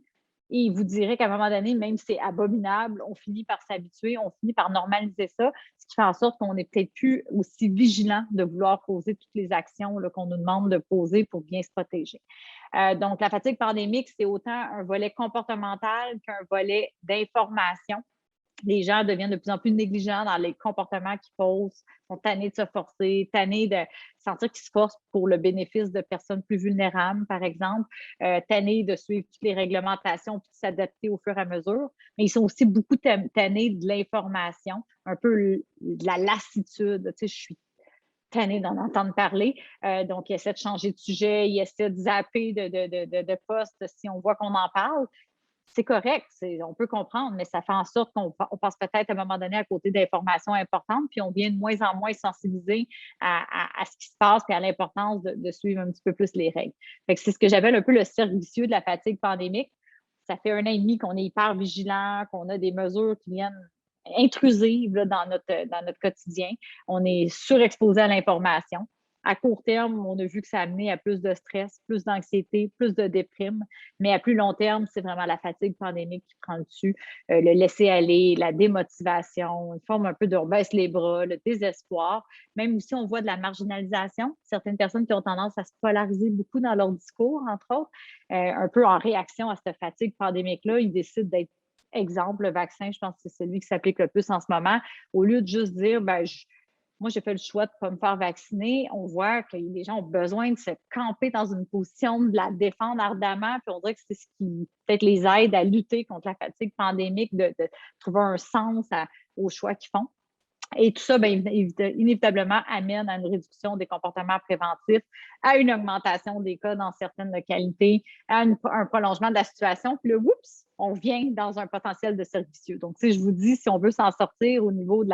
et ils vous diraient qu'à un moment donné, même si c'est abominable, on finit par s'habituer, on finit par normaliser ça, ce qui fait en sorte qu'on n'est peut-être plus aussi vigilant de vouloir poser toutes les actions qu'on nous demande de poser pour bien se protéger. Donc, la fatigue pandémique, c'est autant un volet comportemental qu'un volet d'information. Les gens deviennent de plus en plus négligents dans les comportements qu'ils posent, sont tannés de se forcer, tannés de sentir qu'ils se forcent pour le bénéfice de personnes plus vulnérables, par exemple, tannés de suivre toutes les réglementations puis de s'adapter au fur et à mesure. Mais ils sont aussi beaucoup tannés de l'information, un peu de la lassitude. Tu sais, je suis tannée d'en entendre parler. Donc, ils essaient de changer de sujet, ils essaient de zapper de poste si on voit qu'on en parle. C'est correct, on peut comprendre, mais ça fait en sorte qu'on passe peut-être à un moment donné à côté d'informations importantes, puis on vient de moins en moins sensibilisé à ce qui se passe et à l'importance de suivre un petit peu plus les règles. Fait que c'est ce que j'appelle un peu le cercle vicieux de la fatigue pandémique. Ça fait 1 an et demi qu'on est hyper vigilant, qu'on a des mesures qui viennent intrusives là, dans notre quotidien. On est surexposé à l'information. À court terme, on a vu que ça a amené à plus de stress, plus d'anxiété, plus de déprime. Mais à plus long terme, c'est vraiment la fatigue pandémique qui prend le dessus, le laisser-aller, la démotivation, une forme un peu de baisse les bras, le désespoir. Même aussi, on voit de la marginalisation. Certaines personnes qui ont tendance à se polariser beaucoup dans leur discours, entre autres, un peu en réaction à cette fatigue pandémique-là. Ils décident d'être exemple, le vaccin, je pense que c'est celui qui s'applique le plus en ce moment. Au lieu de juste dire, moi, j'ai fait le choix de ne pas me faire vacciner. On voit que les gens ont besoin de se camper dans une position, de la défendre ardemment. Puis on dirait que c'est ce qui peut-être les aide à lutter contre la fatigue pandémique, de trouver un sens aux choix qu'ils font. Et tout ça, inévitablement, amène à une réduction des comportements préventifs, à une augmentation des cas dans certaines localités, à un prolongement de la situation. Puis là, oups, on vient dans un potentiel de cercle vicieux. Donc, je vous dis, si on veut s'en sortir au niveau de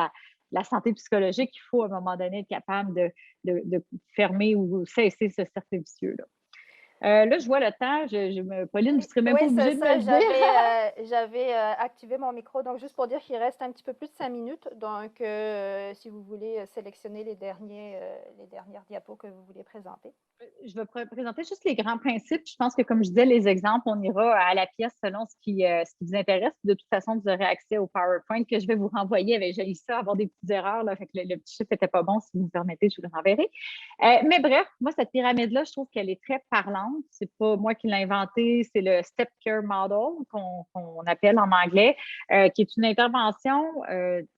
la santé psychologique, il faut à un moment donné être capable de fermer ou cesser ce cercle vicieux-là. Là, je vois le temps. Pauline, vous ne serez même pas obligée de me le dire. J'avais activé mon micro, donc juste pour dire qu'il reste un petit peu plus de 5 minutes. Donc, si vous voulez sélectionner les dernières diapos que vous voulez présenter. Je vais présenter juste les grands principes. Je pense que, comme je disais, les exemples, on ira à la pièce selon ce qui vous intéresse. De toute façon, vous aurez accès au PowerPoint que je vais vous renvoyer. J'ai eu ça, avoir des petites erreurs. Là, fait que le petit chiffre n'était pas bon. Si vous me permettez, je vous le renverrai. Mais bref, moi, cette pyramide-là, je trouve qu'elle est très parlante. C'est pas moi qui l'ai inventée. C'est le Step Care Model qu'on appelle en anglais, qui est une intervention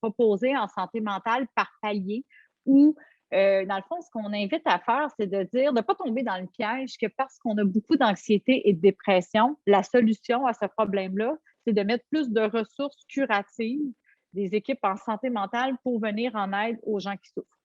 proposée en santé mentale par palier où dans le fond, ce qu'on invite à faire, c'est de dire, de ne pas tomber dans le piège que parce qu'on a beaucoup d'anxiété et de dépression, la solution à ce problème-là, c'est de mettre plus de ressources curatives des équipes en santé mentale pour venir en aide aux gens qui souffrent.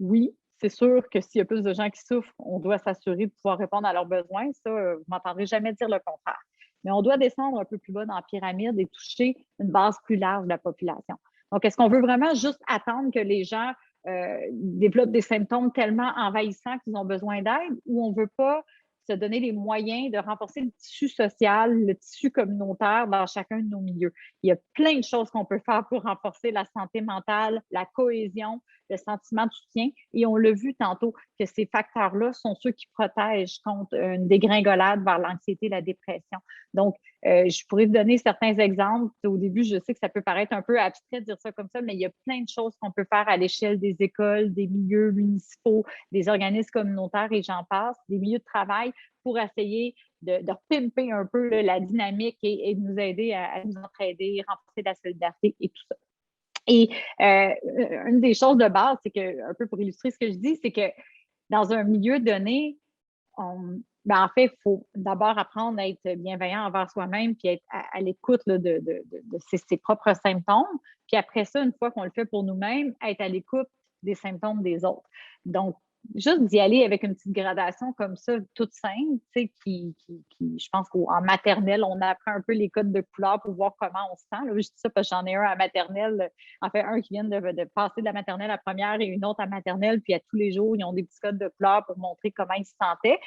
Oui, c'est sûr que s'il y a plus de gens qui souffrent, on doit s'assurer de pouvoir répondre à leurs besoins. Ça, vous ne m'entendrez jamais dire le contraire. Mais on doit descendre un peu plus bas dans la pyramide et toucher une base plus large de la population. Donc, est-ce qu'on veut vraiment juste attendre que les gens développent des symptômes tellement envahissants qu'ils ont besoin d'aide ou on ne veut pas se donner les moyens de renforcer le tissu social, le tissu communautaire dans chacun de nos milieux? Il y a plein de choses qu'on peut faire pour renforcer la santé mentale, la cohésion, le sentiment de soutien. Et on l'a vu tantôt que ces facteurs-là sont ceux qui protègent contre une dégringolade vers l'anxiété et la dépression. Donc, je pourrais vous donner certains exemples. Au début, je sais que ça peut paraître un peu abstrait de dire ça comme ça, mais il y a plein de choses qu'on peut faire à l'échelle des écoles, des milieux municipaux, des organismes communautaires et j'en passe, des milieux de travail pour essayer de pimper un peu la dynamique et de nous aider à nous entraider, renforcer la solidarité et tout ça. Et une des choses de base, c'est que, un peu pour illustrer ce que je dis, c'est que dans un milieu donné, en fait, il faut d'abord apprendre à être bienveillant envers soi-même puis être à l'écoute de ses propres symptômes. Puis après ça, une fois qu'on le fait pour nous-mêmes, être à l'écoute des symptômes des autres. Donc, juste d'y aller avec une petite gradation comme ça, toute simple, tu sais, je pense qu'en maternelle, on apprend un peu les codes de couleur pour voir comment on se sent. Là, je dis ça parce que j'en ai un à maternelle, en fait, un qui vient de passer de la maternelle à première et une autre à maternelle, puis à tous les jours, ils ont des petits codes de couleur pour montrer comment ils se sentaient.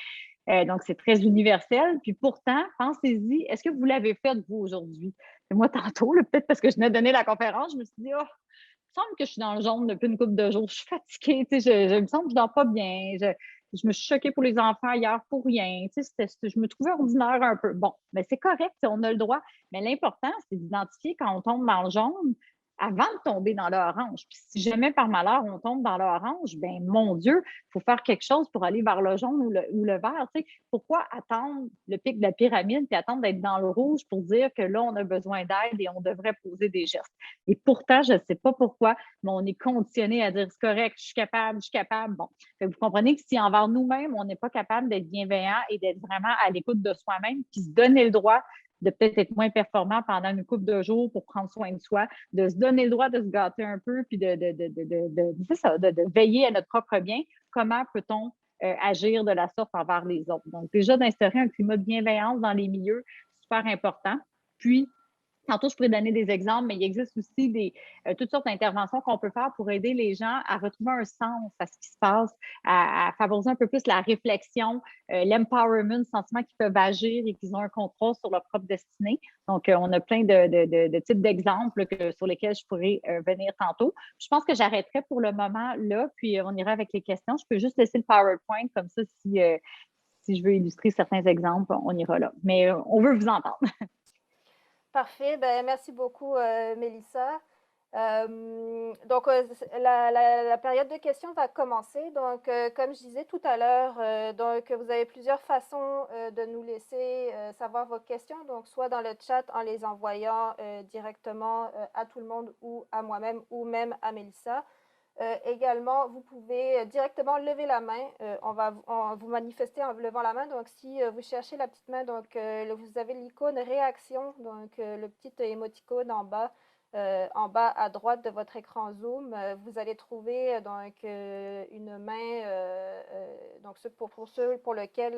Donc, c'est très universel. Puis pourtant, pensez-y, est-ce que vous l'avez fait, vous, aujourd'hui? Et moi, tantôt, peut-être parce que je venais de donner la conférence, je me suis dit, oh, il me semble que je suis dans le jaune depuis une couple de jours. Je suis fatiguée, tu sais, il me semble que je dors pas bien. Je me suis choquée pour les enfants hier pour rien. Tu sais, je me trouvais ordinaire un peu. Bon, mais c'est correct, on a le droit. Mais l'important, c'est d'identifier quand on tombe dans le jaune avant de tomber dans l'orange. Puis si jamais par malheur on tombe dans l'orange, ben mon Dieu, il faut faire quelque chose pour aller vers le jaune ou le vert. Tu sais. Pourquoi attendre le pic de la pyramide puis attendre d'être dans le rouge pour dire que là, on a besoin d'aide et on devrait poser des gestes? Et pourtant, je ne sais pas pourquoi, mais on est conditionné à dire c'est correct, je suis capable, je suis capable. Bon, vous comprenez que si envers nous-mêmes, on n'est pas capable d'être bienveillant et d'être vraiment à l'écoute de soi-même, puis se donner le droit de peut-être être moins performant pendant une couple de jours pour prendre soin de soi, de se donner le droit de se gâter un peu, puis de veiller à notre propre bien, comment peut-on agir de la sorte envers les autres? Donc, déjà, d'instaurer un climat de bienveillance dans les milieux, super important. Puis, tantôt, je pourrais donner des exemples, mais il existe aussi toutes sortes d'interventions qu'on peut faire pour aider les gens à retrouver un sens à ce qui se passe, à favoriser un peu plus la réflexion, l'empowerment, le sentiment qu'ils peuvent agir et qu'ils ont un contrôle sur leur propre destinée. Donc, on a plein de types d'exemples sur lesquels je pourrais venir tantôt. Je pense que j'arrêterai pour le moment là, puis on ira avec les questions. Je peux juste laisser le PowerPoint comme ça si je veux illustrer certains exemples, on ira là. Mais on veut vous entendre. Parfait. Ben, merci beaucoup, Mélissa. Donc, la période de questions va commencer. Donc, comme je disais tout à l'heure, donc vous avez plusieurs façons de nous laisser savoir vos questions. Donc, soit dans le chat en les envoyant directement à tout le monde ou à moi-même ou même à Mélissa. Également, vous pouvez directement lever la main. On va vous manifester en levant la main. Donc, si vous cherchez la petite main, donc vous avez l'icône réaction, donc le petit émoticône en bas à droite de votre écran Zoom. Vous allez trouver donc une main. Donc, pour ceux pour lesquels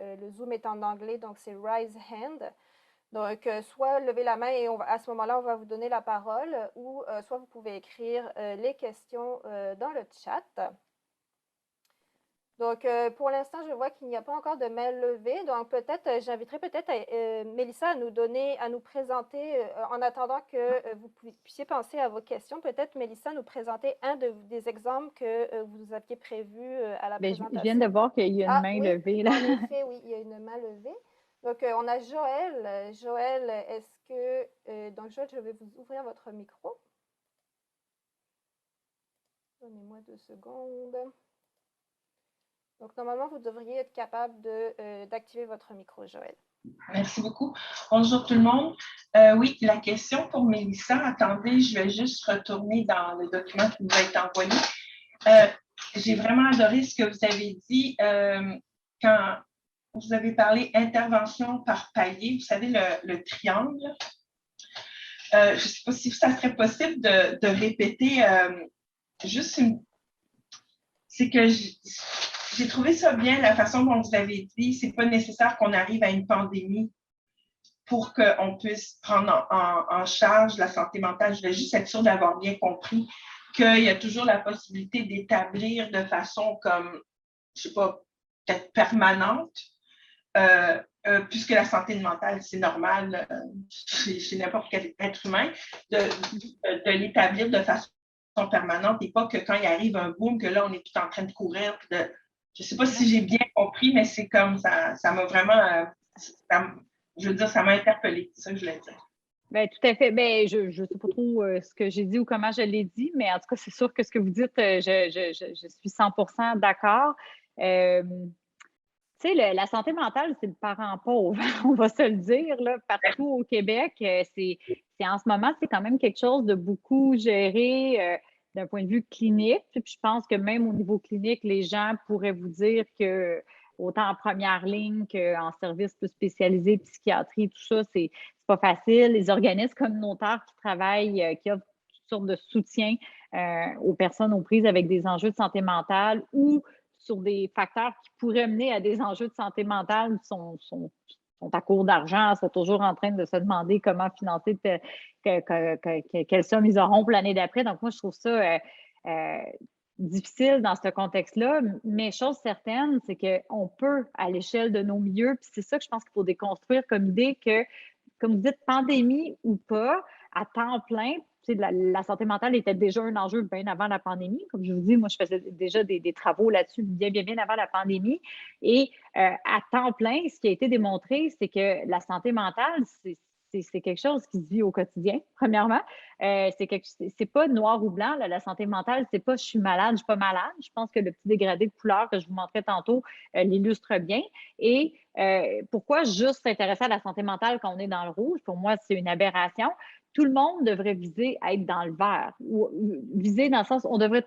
le Zoom est en anglais, donc c'est Raise Hand. Donc, soit lever la main et à ce moment-là, on va vous donner la parole ou soit vous pouvez écrire les questions dans le chat. Donc, pour l'instant, je vois qu'il n'y a pas encore de main levée. Donc, j'inviterai peut-être Mélissa à nous présenter, en attendant que vous puissiez penser à vos questions, peut-être Mélissa nous présenter des exemples que vous aviez prévus à la présentation. Je viens de voir qu'il y a une main oui, levée. Là. En effet, oui, il y a une main levée. Donc, on a Joël. Joël, est-ce que... donc, Joël, je vais vous ouvrir votre micro. Donnez-moi 2 secondes. Donc, normalement, vous devriez être capable d'activer votre micro, Joël. Merci beaucoup. Bonjour tout le monde. Oui, la question pour Mélissa. Attendez, je vais juste retourner dans le document qui nous a été envoyé. J'ai vraiment adoré ce que vous avez dit quand vous avez parlé intervention par palier. Vous savez, le triangle. Je ne sais pas si ça serait possible de répéter juste une... C'est que j'ai trouvé ça bien, la façon dont vous avez dit, c'est pas nécessaire qu'on arrive à une pandémie pour qu'on puisse prendre en charge la santé mentale. Je vais juste être sûre d'avoir bien compris qu'il y a toujours la possibilité d'établir de façon comme, je sais pas, peut-être permanente, puisque la santé mentale, c'est normal chez n'importe quel être humain, de l'établir de façon permanente et pas que quand il arrive un boom, que là, on est tout en train de courir. Je ne sais pas si j'ai bien compris, mais c'est comme ça m'a vraiment, je veux dire, ça m'a interpellée. C'est ça que je voulais dire. Bien, tout à fait. Bien, je ne sais pas trop ce que j'ai dit ou comment je l'ai dit, mais en tout cas, c'est sûr que ce que vous dites, je suis 100% d'accord. Tu sais, la santé mentale, c'est le parent pauvre, on va se le dire, là, partout au Québec. C'est en ce moment, c'est quand même quelque chose de beaucoup géré d'un point de vue clinique. Puis je pense que même au niveau clinique, les gens pourraient vous dire que autant en première ligne qu'en service plus spécialisé, psychiatrie, tout ça, c'est pas facile. Les organismes communautaires qui travaillent, qui offrent toutes sortes de soutien aux personnes aux prises avec des enjeux de santé mentale ou sur des facteurs qui pourraient mener à des enjeux de santé mentale sont à court d'argent, sont toujours en train de se demander comment financer quelle somme ils auront pour l'année d'après. Donc, moi, je trouve ça difficile dans ce contexte-là, mais chose certaine, c'est qu'on peut, à l'échelle de nos milieux, puis c'est ça que je pense qu'il faut déconstruire comme idée que, comme vous dites, pandémie ou pas, à temps plein, la santé mentale était déjà un enjeu bien avant la pandémie. Comme je vous dis, moi, je faisais déjà des travaux là-dessus bien avant la pandémie. Et à temps plein, ce qui a été démontré, c'est que la santé mentale, c'est quelque chose qui se vit au quotidien, premièrement. C'est pas noir ou blanc. Là, la santé mentale, c'est pas je suis malade, je suis pas malade. Je pense que le petit dégradé de couleur que je vous montrais tantôt l'illustre bien. Et pourquoi juste s'intéresser à la santé mentale quand on est dans le rouge? Pour moi, c'est une aberration. Tout le monde devrait viser à être dans le vert. Ou viser dans le sens, on devrait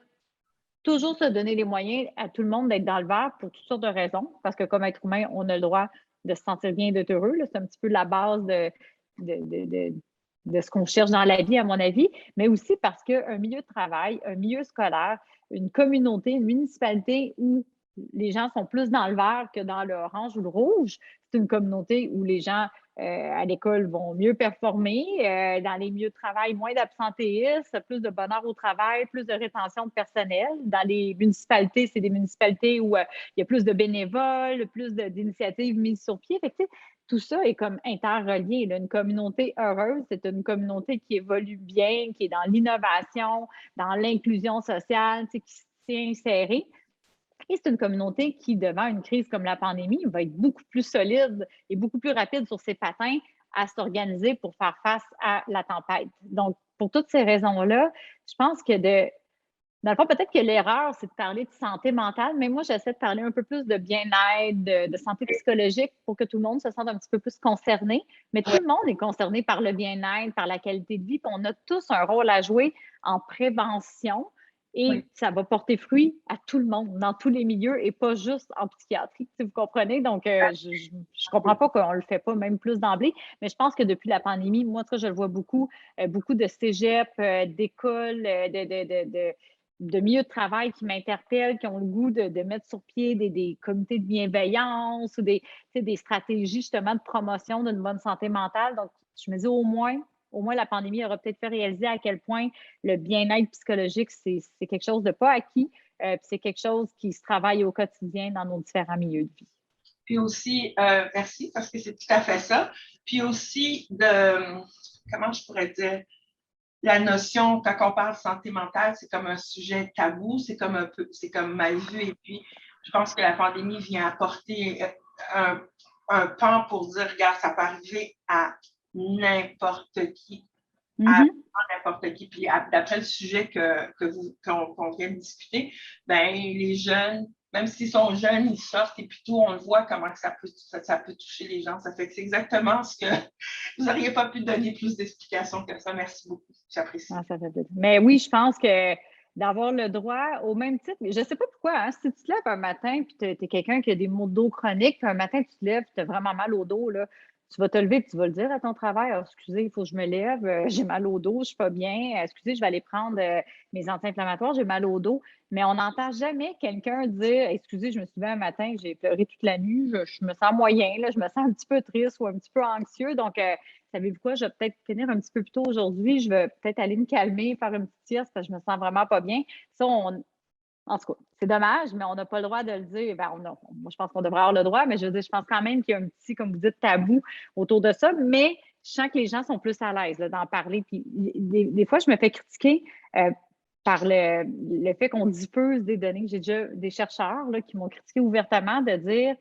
toujours se donner les moyens à tout le monde d'être dans le vert pour toutes sortes de raisons. Parce que comme être humain, on a le droit de se sentir bien et d'être heureux. C'est un petit peu la base de ce qu'on cherche dans la vie, à mon avis, mais aussi parce qu'un milieu de travail, un milieu scolaire, une communauté, une municipalité où les gens sont plus dans le vert que dans le orange ou le rouge, c'est une communauté où les gens à l'école vont mieux performer, dans les milieux de travail, moins d'absentéisme, plus de bonheur au travail, plus de rétention de personnel. Dans les municipalités, c'est des municipalités où il y a plus de bénévoles, plus d'initiatives mises sur pied. Fait que, tout ça est comme interrelié. Là. Une communauté heureuse, c'est une communauté qui évolue bien, qui est dans l'innovation, dans l'inclusion sociale, qui s'y tient serrée. Et c'est une communauté qui, devant une crise comme la pandémie, va être beaucoup plus solide et beaucoup plus rapide sur ses patins à s'organiser pour faire face à la tempête. Donc, pour toutes ces raisons-là, je pense que dans le fond, peut-être que l'erreur, c'est de parler de santé mentale, mais moi, j'essaie de parler un peu plus de bien-être, de santé psychologique pour que tout le monde se sente un petit peu plus concerné. Mais tout le monde est concerné par le bien-être, par la qualité de vie, puis on a tous un rôle à jouer en prévention. Et ça va porter fruit à tout le monde, dans tous les milieux, et pas juste en psychiatrie, si vous comprenez. Donc, je ne comprends pas qu'on ne le fait pas, même plus d'emblée, mais je pense que depuis la pandémie, moi, ça, je le vois beaucoup, beaucoup de cégep, d'écoles, de milieux de travail qui m'interpellent, qui ont le goût de mettre sur pied des comités de bienveillance ou des stratégies justement de promotion d'une bonne santé mentale. Donc, je me dis au moins la pandémie aura peut-être fait réaliser à quel point le bien-être psychologique, c'est quelque chose de pas acquis, puis c'est quelque chose qui se travaille au quotidien dans nos différents milieux de vie. Puis aussi, merci, parce que c'est tout à fait ça. Puis aussi, comment je pourrais dire, la notion, quand on parle de santé mentale, c'est comme un sujet tabou, c'est comme mal vu. Et puis, je pense que la pandémie vient apporter un pan pour dire, regarde, ça peut arriver à n'importe qui. À n'importe qui. Puis d'après le sujet qu'on vient de discuter, ben les jeunes, même s'ils sont jeunes, ils sortent et puis tout, on le voit comment ça peut toucher les gens. Ça fait que c'est exactement ce que vous n'auriez pas pu donner plus d'explications que ça. Merci beaucoup. J'apprécie. Ah, ça fait plaisir. Mais oui, je pense que d'avoir le droit, au même titre, je ne sais pas pourquoi, hein, si tu te lèves un matin puis tu es quelqu'un qui a des maux de dos chroniques, puis un matin tu te lèves et tu as vraiment mal au dos, là, tu vas te lever et tu vas le dire à ton travail. Ah, excusez, il faut que je me lève, j'ai mal au dos, je ne suis pas bien. Excusez, je vais aller prendre mes anti-inflammatoires, j'ai mal au dos. Mais on n'entend jamais quelqu'un dire excusez, je me suis levé un matin, j'ai pleuré toute la nuit, je me sens moyen, là, je me sens un petit peu triste ou un petit peu anxieux. Donc, savez-vous quoi, je vais peut-être finir un petit peu plus tôt aujourd'hui, je vais peut-être aller me calmer, faire une petite sieste parce que je me sens vraiment pas bien. Ça, en tout cas, c'est dommage, mais on n'a pas le droit de le dire. Ben, moi, je pense qu'on devrait avoir le droit, mais je veux dire, je pense quand même qu'il y a un petit, comme vous dites, tabou autour de ça. Mais je sens que les gens sont plus à l'aise d'en parler. Puis des fois, je me fais critiquer par le fait qu'on diffuse des données. J'ai déjà des chercheurs là, qui m'ont critiqué ouvertement de dire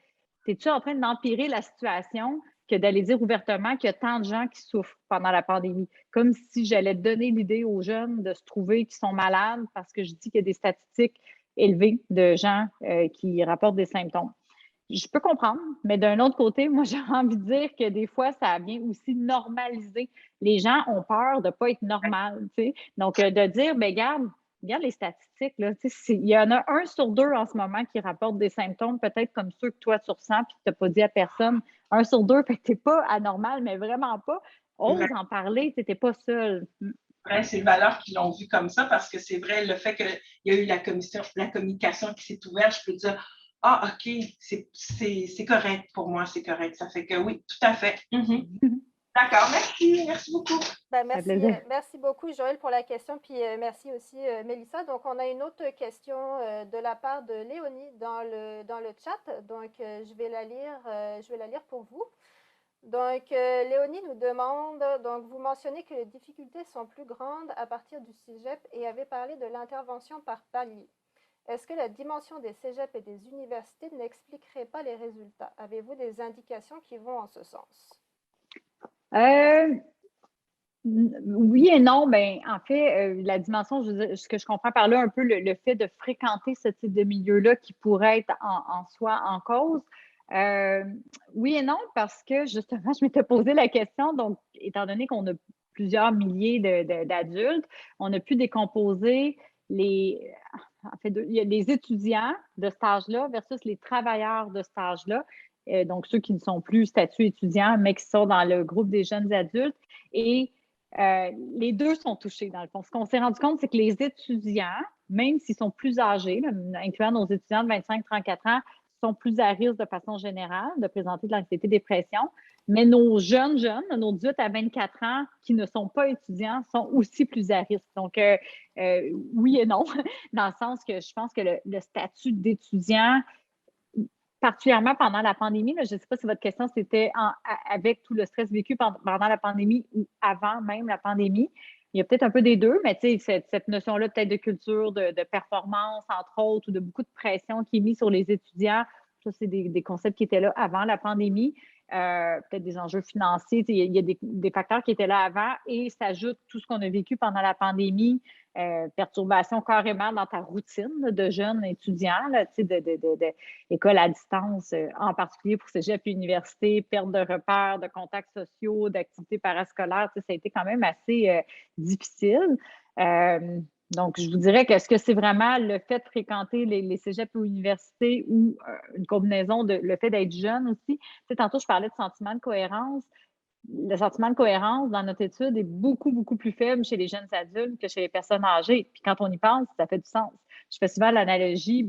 es-tu en train d'empirer la situation que d'aller dire ouvertement qu'il y a tant de gens qui souffrent pendant la pandémie. Comme si j'allais donner l'idée aux jeunes de se trouver qui sont malades parce que je dis qu'il y a des statistiques élevées de gens qui rapportent des symptômes. Je peux comprendre, mais d'un autre côté, moi, j'ai envie de dire que des fois, ça vient aussi normaliser. Les gens ont peur de ne pas être normal, tu sais. Donc, de dire, bien, regarde les statistiques, là, il y en a 1 sur 2 en ce moment qui rapportent des symptômes, peut-être comme ceux que toi, tu ressens puis que tu n'as pas dit à personne. 1 sur 2, fait que tu n'es pas anormal, mais vraiment pas. Ose en parler, tu n'es pas seul. vrai, c'est le valeur qui l'ont vu comme ça parce que c'est vrai, le fait qu'il y a eu la communication qui s'est ouverte, je peux dire, ah, OK, c'est correct pour moi, c'est correct. Ça fait que oui, tout à fait. D'accord, merci beaucoup. Ben, Ça fait merci, plaisir. merci beaucoup, Joël, pour la question, puis merci aussi, Mélissa. Donc, on a une autre question de la part de Léonie dans le chat. Donc, je vais la lire pour vous. Donc, Léonie nous demande, donc, vous mentionnez que les difficultés sont plus grandes à partir du cégep et avez parlé de l'intervention par palier. Est-ce que la dimension des cégeps et des universités n'expliquerait pas les résultats? Avez-vous des indications qui vont en ce sens? Oui et non. Ben, en fait, la dimension, ce que je comprends par là, un peu le fait de fréquenter ce type de milieu-là qui pourrait être en soi en cause. Oui et non, parce que justement, je m'étais posé la question, donc, étant donné qu'on a plusieurs milliers d'adultes, on a pu décomposer en fait, il y a les étudiants de cet âge-là versus les travailleurs de cet âge-là. Donc, ceux qui ne sont plus statut étudiant, mais qui sont dans le groupe des jeunes adultes. Et les deux sont touchés, dans le fond. Ce qu'on s'est rendu compte, c'est que les étudiants, même s'ils sont plus âgés, là, incluant nos étudiants de 25-34 ans, sont plus à risque de façon générale de présenter de l'anxiété-dépression. Mais nos jeunes, nos 18 à 24 ans qui ne sont pas étudiants, sont aussi plus à risque. Donc, oui et non, dans le sens que je pense que le statut d'étudiant, particulièrement pendant la pandémie, je ne sais pas si votre question c'était avec tout le stress vécu pendant la pandémie ou avant même la pandémie. Il y a peut-être un peu des deux, mais cette notion-là peut-être de culture, de performance, entre autres, ou de beaucoup de pression qui est mise sur les étudiants, ça, c'est des concepts qui étaient là avant la pandémie. Peut-être des enjeux financiers, il y a des facteurs qui étaient là avant et s'ajoute tout ce qu'on a vécu pendant la pandémie, perturbation carrément dans ta routine là, de jeune étudiant, là, école à distance, en particulier pour cégep et université, perte de repères, de contacts sociaux, d'activités parascolaires, ça a été quand même assez difficile. Donc, je vous dirais qu'est-ce que c'est vraiment le fait de fréquenter les cégeps ou universités ou une combinaison de le fait d'être jeune aussi. Tantôt, je parlais de sentiment de cohérence. Le sentiment de cohérence dans notre étude est beaucoup, beaucoup plus faible chez les jeunes adultes que chez les personnes âgées. Puis quand on y pense, ça fait du sens. Je fais souvent l'analogie,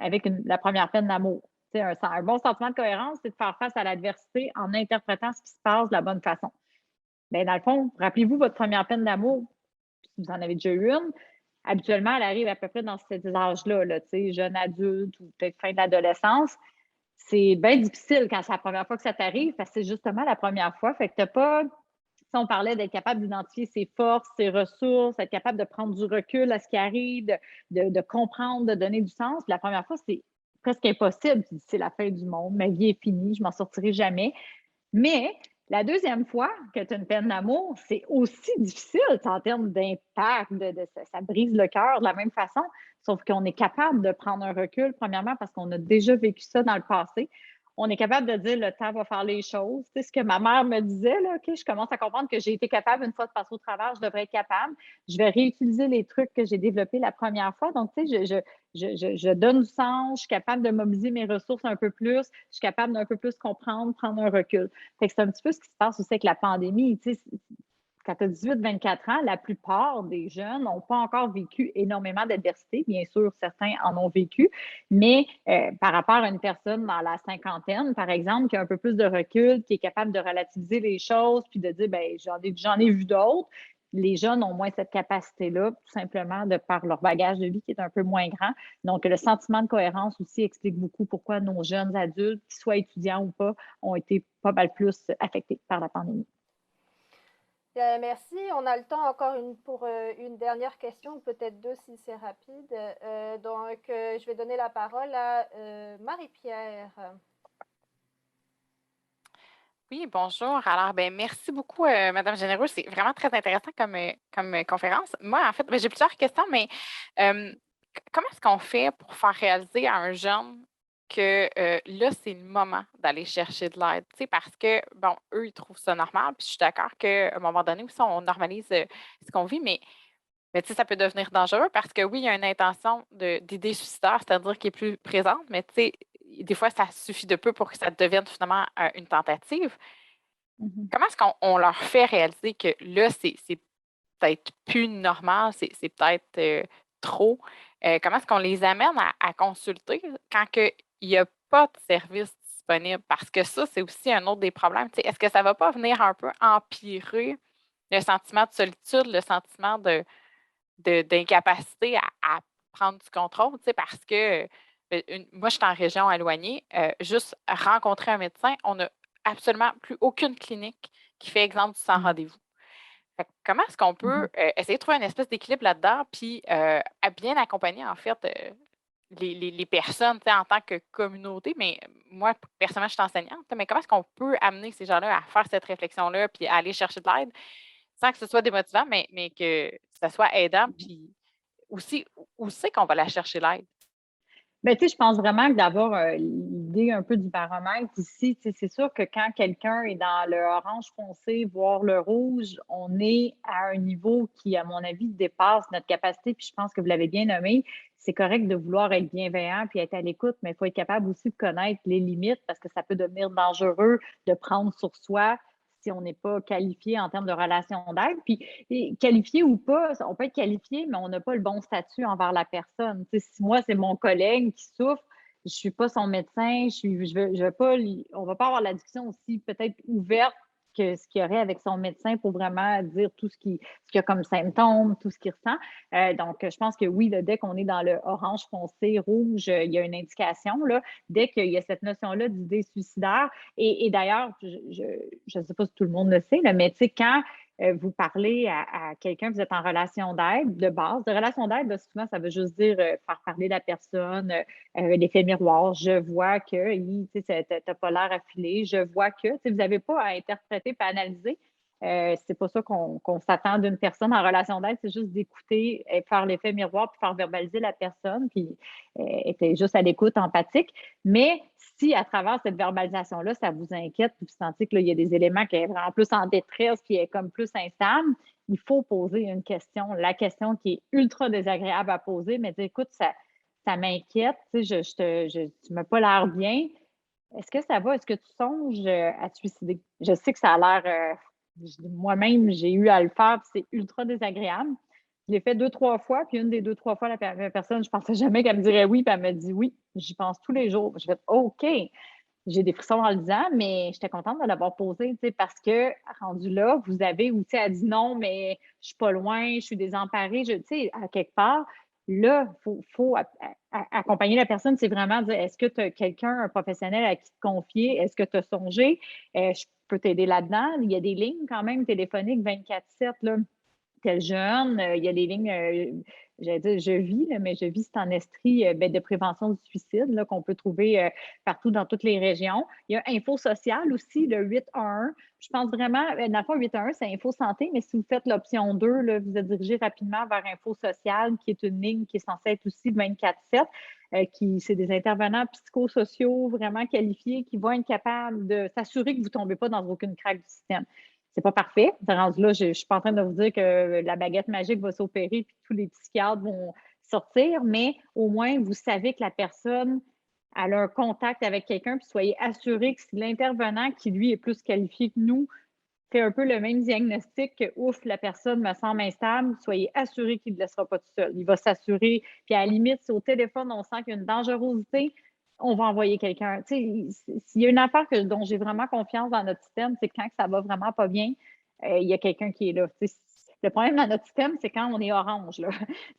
avec la première peine d'amour. Un bon sentiment de cohérence, c'est de faire face à l'adversité en interprétant ce qui se passe de la bonne façon. Bien, dans le fond, rappelez-vous votre première peine d'amour, si vous en avez déjà eu une. Habituellement, elle arrive à peu près dans ces âges-là, là, jeune adulte ou peut-être fin de l'adolescence. C'est bien difficile quand c'est la première fois que ça t'arrive parce que c'est justement la première fois. Fait que t'as pas. Si on parlait d'être capable d'identifier ses forces, ses ressources, être capable de prendre du recul à ce qui arrive, de comprendre, de donner du sens. Puis la première fois, c'est presque impossible. C'est la fin du monde, ma vie est finie, je m'en sortirai jamais. Mais la deuxième fois que tu as une peine d'amour, c'est aussi difficile en termes d'impact, ça brise le cœur de la même façon, sauf qu'on est capable de prendre un recul, premièrement parce qu'on a déjà vécu ça dans le passé. On est capable de dire le temps va faire les choses. Tu sais, ce que ma mère me disait, là, OK, je commence à comprendre que j'ai été capable une fois de passer au travers, je devrais être capable. Je vais réutiliser les trucs que j'ai développés la première fois. Donc, tu sais, je donne du sens, je suis capable de mobiliser mes ressources un peu plus, je suis capable d'un peu plus comprendre, prendre un recul. Fait que c'est un petit peu ce qui se passe aussi avec la pandémie. Tu sais, quand tu as 18-24 ans, la plupart des jeunes n'ont pas encore vécu énormément d'adversité. Bien sûr, certains en ont vécu, mais par rapport à une personne dans la cinquantaine, par exemple, qui a un peu plus de recul, qui est capable de relativiser les choses, puis de dire, ben j'en ai vu d'autres, les jeunes ont moins cette capacité-là, tout simplement de par leur bagage de vie qui est un peu moins grand. Donc, le sentiment de cohérence aussi explique beaucoup pourquoi nos jeunes adultes, qu'ils soient étudiants ou pas, ont été pas mal plus affectés par la pandémie. Merci. On a le temps encore pour une dernière question, ou peut-être deux si c'est rapide. Donc, je vais donner la parole à Marie-Pierre. Oui, bonjour. Alors, merci beaucoup, Madame Généreux. C'est vraiment très intéressant comme conférence. Moi, en fait, j'ai plusieurs questions, mais comment est-ce qu'on fait pour faire réaliser à un jeune que là, c'est le moment d'aller chercher de l'aide? Tu sais, parce que, bon, eux, ils trouvent ça normal, puis je suis d'accord qu'à un moment donné aussi, on normalise ce qu'on vit, mais tu sais, ça peut devenir dangereux parce que oui, il y a une intention d'idée suicidaire, c'est-à-dire qui est plus présente, mais tu sais, des fois, ça suffit de peu pour que ça devienne finalement une tentative. Comment est-ce qu'on leur fait réaliser que là, c'est peut-être plus normal, c'est peut-être trop. Comment est-ce qu'on les amène à consulter quand il n'y a pas de service disponible? Parce que ça, c'est aussi un autre des problèmes. Tu sais, est-ce que ça ne va pas venir un peu empirer le sentiment de solitude, le sentiment d'incapacité à prendre du contrôle? Tu sais, parce que moi, je suis en région éloignée, juste rencontrer un médecin, on n'a absolument plus aucune clinique qui fait exemple du sans Mm. rendez-vous. Fait que comment est-ce qu'on peut essayer de trouver une espèce d'équilibre là-dedans, puis à bien accompagner, en fait, les personnes, tu sais, en tant que communauté, mais moi, personnellement, je suis enseignante, mais comment est-ce qu'on peut amener ces gens-là à faire cette réflexion-là, puis à aller chercher de l'aide sans que ce soit démotivant, mais que ça soit aidant, puis aussi, où c'est qu'on va la chercher l'aide? Ben, tu sais, je pense vraiment que d'avoir l'idée un peu du baromètre ici, tu sais, c'est sûr que quand quelqu'un est dans le orange foncé, voire le rouge, on est à un niveau qui, à mon avis, dépasse notre capacité. Puis je pense que vous l'avez bien nommé. C'est correct de vouloir être bienveillant puis être à l'écoute, mais il faut être capable aussi de connaître les limites parce que ça peut devenir dangereux de prendre sur soi si on n'est pas qualifié en termes de relation d'aide. Puis qualifié ou pas, on peut être qualifié, mais on n'a pas le bon statut envers la personne. Tu sais, si moi, c'est mon collègue qui souffre, je ne suis pas son médecin, je veux pas, on ne va pas avoir la discussion aussi peut-être ouverte que ce qu'il y aurait avec son médecin pour vraiment dire tout ce qu'il y a comme symptômes, tout ce qu'il ressent. Donc, je pense que oui, là, dès qu'on est dans le orange foncé, rouge, il y a une indication. Là, dès qu'il y a cette notion-là d'idée suicidaire, et d'ailleurs, je ne sais pas si tout le monde le sait, là, mais tu sais, quand vous parlez à quelqu'un, vous êtes en relation d'aide de base. De relation d'aide, là, souvent, ça veut juste dire faire parler la personne, l'effet miroir. Je vois que tu n'as pas l'air affilé. Je vois que vous n'avez pas à interpréter et à analyser. C'est pas ça qu'on s'attend d'une personne en relation d'aide, c'est juste d'écouter, faire l'effet miroir, puis faire verbaliser la personne, puis être juste à l'écoute empathique. Mais si à travers cette verbalisation-là, ça vous inquiète, puis vous sentez qu'il y a des éléments qui est vraiment plus en détresse, qui est comme plus instable, il faut poser une question. La question qui est ultra désagréable à poser, mais dire, écoute, ça m'inquiète, tu sais, tu m'as pas l'air bien. Est-ce que ça va? Est-ce que tu songes à te suicider? Je sais que ça a l'air, moi-même, j'ai eu à le faire, puis c'est ultra désagréable. Je l'ai fait 2, 3 fois, puis une des 2, 3 fois, la personne, je pensais jamais qu'elle me dirait oui, puis elle me dit oui. J'y pense tous les jours. Je fais OK. J'ai des frissons en le disant, mais j'étais contente de l'avoir posé, tu sais, parce que rendu là, vous avez, ou tu sais, elle dit non, mais je suis pas loin, je suis désemparée, tu sais, à quelque part, là, faut accompagner la personne, c'est vraiment dire, est-ce que tu as quelqu'un, un professionnel à qui te confier? Est-ce que tu as songé? Je peux t'aider là-dedans. Il y a des lignes quand même téléphoniques 24/7, là. Tel jeune, il y a des lignes, j'allais dire je vis, là, mais je vis, c'est en Estrie, de prévention du suicide là, qu'on peut trouver partout dans toutes les régions. Il y a Info Social aussi, le 811. Je pense vraiment, dans le fond, 811, c'est Info Santé, mais si vous faites l'option 2, là, vous êtes dirigé rapidement vers Info Social, qui est une ligne qui est censée être aussi 24/7, c'est des intervenants psychosociaux vraiment qualifiés qui vont être capables de s'assurer que vous ne tombez pas dans aucune craque du système. C'est pas parfait. Rendu là, je ne suis pas en train de vous dire que la baguette magique va s'opérer puis tous les psychiatres vont sortir, mais au moins, vous savez que la personne elle a un contact avec quelqu'un, puis soyez assurés que si l'intervenant, qui lui est plus qualifié que nous, fait un peu le même diagnostic que ouf, la personne me semble instable, soyez assurés qu'il ne le laissera pas tout seul. Il va s'assurer, puis à la limite, si au téléphone, on sent qu'il y a une dangerosité, on va envoyer quelqu'un. Tu sais, s'il y a une affaire dont j'ai vraiment confiance dans notre système, c'est quand ça va vraiment pas bien, il y a quelqu'un qui est là. Tu sais, le problème dans notre système, c'est quand on est orange. Là.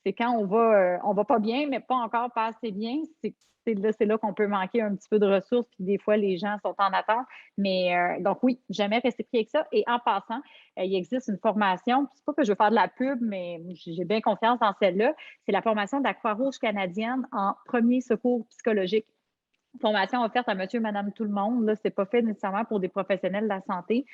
C'est quand on va pas bien, mais pas encore pas assez bien. C'est là qu'on peut manquer un petit peu de ressources, puis des fois, les gens sont en attente. Mais donc oui, jamais rester pris avec ça. Et en passant, il existe une formation, c'est pas que je veux faire de la pub, mais j'ai bien confiance dans celle-là. C'est la formation de la Croix-Rouge canadienne en premier secours psychologique. Formation offerte à monsieur, madame, tout le monde. Ce n'est pas fait nécessairement pour des professionnels de la santé.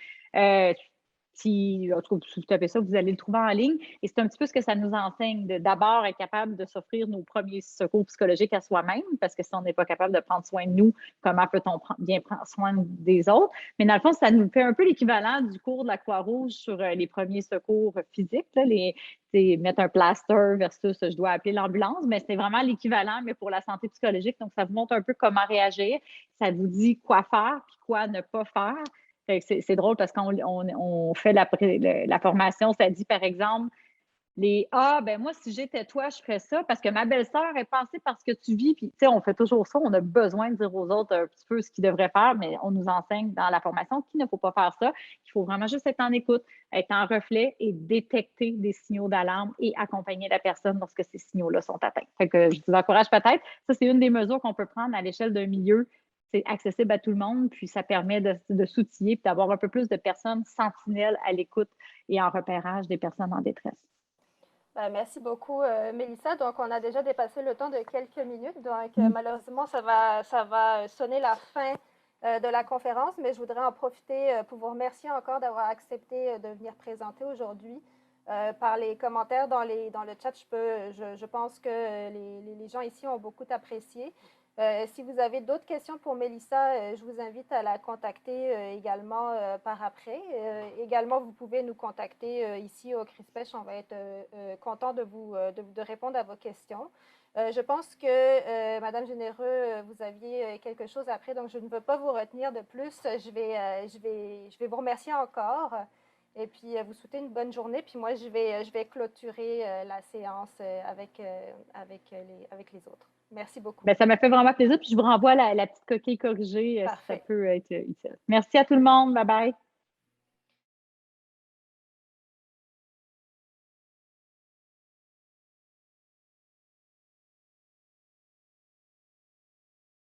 Si vous tapez ça, vous allez le trouver en ligne. Et c'est un petit peu ce que ça nous enseigne, d'abord être capable de s'offrir nos premiers secours psychologiques à soi-même, parce que si on n'est pas capable de prendre soin de nous, comment peut-on bien prendre soin des autres? Mais dans le fond, ça nous fait un peu l'équivalent du cours de la Croix-Rouge sur les premiers secours physiques, là, mettre un plaster versus je dois appeler l'ambulance, mais c'est vraiment l'équivalent, mais pour la santé psychologique. Donc, ça vous montre un peu comment réagir. Ça vous dit quoi faire puis quoi ne pas faire. C'est drôle parce qu'on on fait la formation, ça dit par exemple, ben moi, si j'étais toi, je ferais ça parce que ma belle-sœur est passée par ce que tu vis. Puis, tu sais, on fait toujours ça. On a besoin de dire aux autres un petit peu ce qu'ils devraient faire, mais on nous enseigne dans la formation qu'il ne faut pas faire ça. Il faut vraiment juste être en écoute, être en reflet et détecter des signaux d'alarme et accompagner la personne lorsque ces signaux-là sont atteints. Fait que je vous encourage peut-être. Ça, c'est une des mesures qu'on peut prendre à l'échelle d'un milieu. C'est accessible à tout le monde, puis ça permet de s'outiller et d'avoir un peu plus de personnes sentinelles à l'écoute et en repérage des personnes en détresse. Merci beaucoup, Mélissa. Donc, on a déjà dépassé le temps de quelques minutes. Donc, malheureusement, ça va sonner la fin de la conférence, mais je voudrais en profiter pour vous remercier encore d'avoir accepté de venir présenter aujourd'hui. Par les commentaires dans le chat, je pense que les gens ici ont beaucoup apprécié. Si vous avez d'autres questions pour Mélissa, je vous invite à la contacter également par après. Également, vous pouvez nous contacter ici au CRISPECH. On va être content de répondre à vos questions. Je pense que, Madame Généreux, vous aviez quelque chose après, donc je ne veux pas vous retenir de plus. Je vais vous remercier encore et puis vous souhaiter une bonne journée. Puis moi, je vais clôturer la séance avec les autres. Merci beaucoup. Bien, ça m'a fait vraiment plaisir. Puis je vous renvoie la petite coquille corrigée si ça peut être utile. Merci à tout le monde. Bye bye.